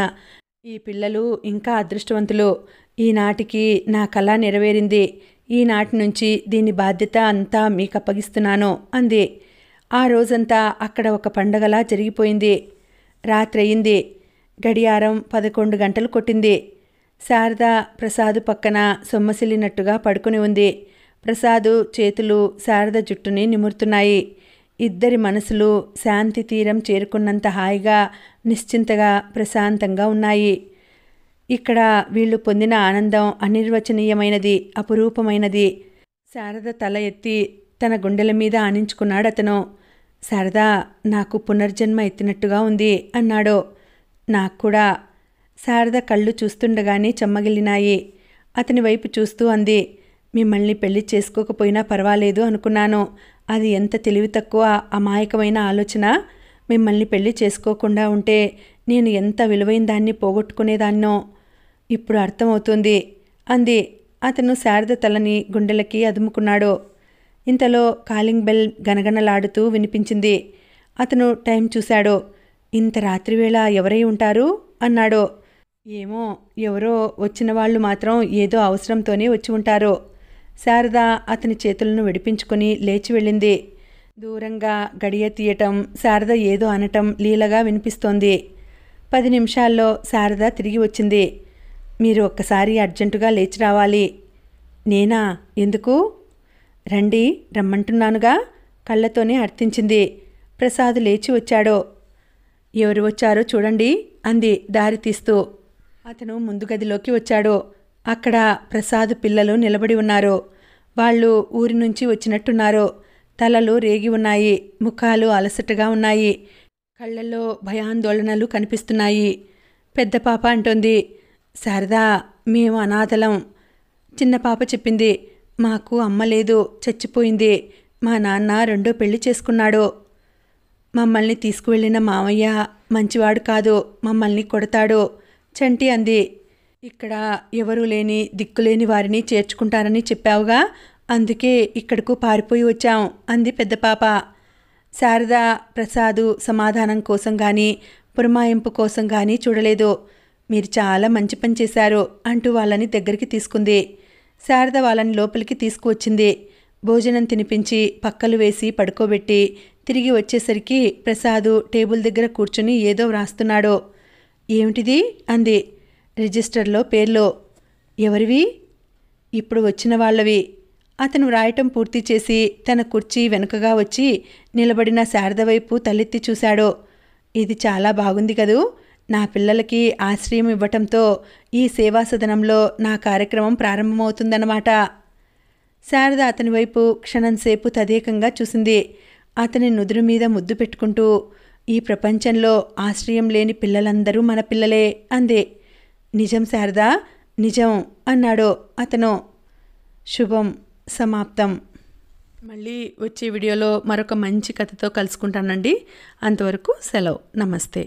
ఈ పిల్లలు ఇంకా అదృష్టవంతులు. ఈనాటికి నా కళ నెరవేరింది. ఈనాటి నుంచి దీని బాధ్యత అంతా మీకు అప్పగిస్తున్నాను అంది. ఆ రోజంతా అక్కడ ఒక పండగలా జరిగిపోయింది. రాత్రయింది. గడియారం 11 గంటలు కొట్టింది. శారద ప్రసాదు పక్కన సొమ్మసిల్లినట్టుగా పడుకుని ఉంది. ప్రసాదు చేతులు శారద జుట్టుని నిమురుతున్నాయి. ఇద్దరి మనసులు శాంతి తీరం చేరుకున్నంత హాయిగా, నిశ్చింతగా, ప్రశాంతంగా ఉన్నాయి. ఇక్కడ వీళ్ళు పొందిన ఆనందం అనిర్వచనీయమైనది, అపురూపమైనది. శారద తల ఎత్తి తన గుండెల మీద ఆనించుకున్నాడతను. శారదా, నాకు పునర్జన్మ ఎత్తినట్టుగా ఉంది అన్నాడు. నాకు కూడా. శారద కళ్ళు చూస్తుండగానే చెమ్మగిల్లినాయి. అతని వైపు చూస్తూ అంది, మిమ్మల్ని పెళ్లి చేసుకోకపోయినా పర్వాలేదు అనుకున్నాను. అది ఎంత తెలివి తక్కువ, అమాయకమైన ఆలోచన. మిమ్మల్ని పెళ్లి చేసుకోకుండా ఉంటే నేను ఎంత విలువైన దాన్ని పోగొట్టుకునేదాన్నో ఇప్పుడు అర్థమవుతుంది అంది. అతను శారద తలని గుండెలకి అదుముకున్నాడు. ఇంతలో కాలింగ్ బెల్ గనగనలాడుతూ వినిపించింది. అతను టైం చూశాడు. ఇంత రాత్రివేళ ఎవరై ఉంటారు అన్నాడు. ఏమో, ఎవరో వచ్చిన వాళ్ళు మాత్రం ఏదో అవసరంతోనే వచ్చి ఉంటారు. శారద అతని చేతులను విడిపించుకుని లేచి వెళ్ళింది. దూరంగా గడియ తీయటం, శారద ఏదో అనటం లీలగా వినిపిస్తోంది. 10 నిమిషాల్లో శారద తిరిగి వచ్చింది. మీరు ఒక్కసారి అర్జెంటుగా లేచి రావాలి. నేనా? ఎందుకు? రండి, రమ్మంటున్నానుగా కళ్ళతోనే అర్థించింది. ప్రసాద్ లేచి వచ్చాడు. ఎవరు వచ్చారో చూడండి అంది దారి తీస్తూ. అతను ముందు గదిలోకి వచ్చాడు. అక్కడ ప్రసాద్ పిల్లలు నిలబడి ఉన్నారు. వాళ్ళు ఊరి నుంచి వచ్చినట్టున్నారు. తలలు రేగి ఉన్నాయి. ముఖాలు అలసటగా ఉన్నాయి. కళ్ళల్లో భయాందోళనలు కనిపిస్తున్నాయి. పెద్ద పాప అంటోంది, శారదా, మేము అనాథలం. చిన్న పాప చెప్పింది, మాకు అమ్మ లేదు, చచ్చిపోయింది. మా నాన్న 2వ పెళ్లి చేసుకున్నాడు. మమ్మల్ని తీసుకువెళ్ళిన మామయ్య మంచివాడు కాదు, మమ్మల్ని కొడతాడు. చంటి అంది. ఇక్కడ ఎవరూ లేని, దిక్కులేని వారిని చేర్చుకుంటారని చెప్పావుగా, అందుకే ఇక్కడకు పారిపోయి వచ్చాం అంది పెద్ద పాప. శారద ప్రసాదు సమాధానం కోసం కానీ పురమాయింపు కోసం కానీ చూడలేదు. మీరు చాలా మంచి పని చేశారు అంటూ వాళ్ళని దగ్గరికి తీసుకుంది. శారద వాళ్ళని లోపలికి తీసుకువచ్చింది. భోజనం తినిపించి పక్కలు వేసి పడుకోబెట్టి తిరిగి వచ్చేసరికి ప్రసాదు టేబుల్ దగ్గర కూర్చుని ఏదో వ్రాస్తున్నాడు. ఏమిటిది అంది. రిజిస్టర్లో పేర్లు. ఎవరివి? ఇప్పుడు వచ్చిన వాళ్ళవి. అతను వ్రాయటం పూర్తి చేసి తన కుర్చీ వెనుకగా వచ్చి నిలబడిన శారద వైపు తలెత్తి చూశాడు. ఇది చాలా బాగుంది కదూ. నా పిల్లలకి ఆశ్రయం ఇవ్వటంతో ఈ సేవా సదనంలో నా కార్యక్రమం ప్రారంభమవుతుందన్నమాట. శారద అతని వైపు క్షణంసేపు తదేకంగా చూసింది. అతని నుదురు మీద ముద్దు పెట్టుకుంటూ, ఈ ప్రపంచంలో ఆశ్రయం లేని పిల్లలందరూ మన పిల్లలే అంది. నిజం శారదా, నిజం అన్నాడు అతను. శుభం. సమాప్తం. మళ్ళీ వచ్చే వీడియోలో మరొక మంచి కథతో కలుసుకుంటానండి. అంతవరకు సెలవు. నమస్తే.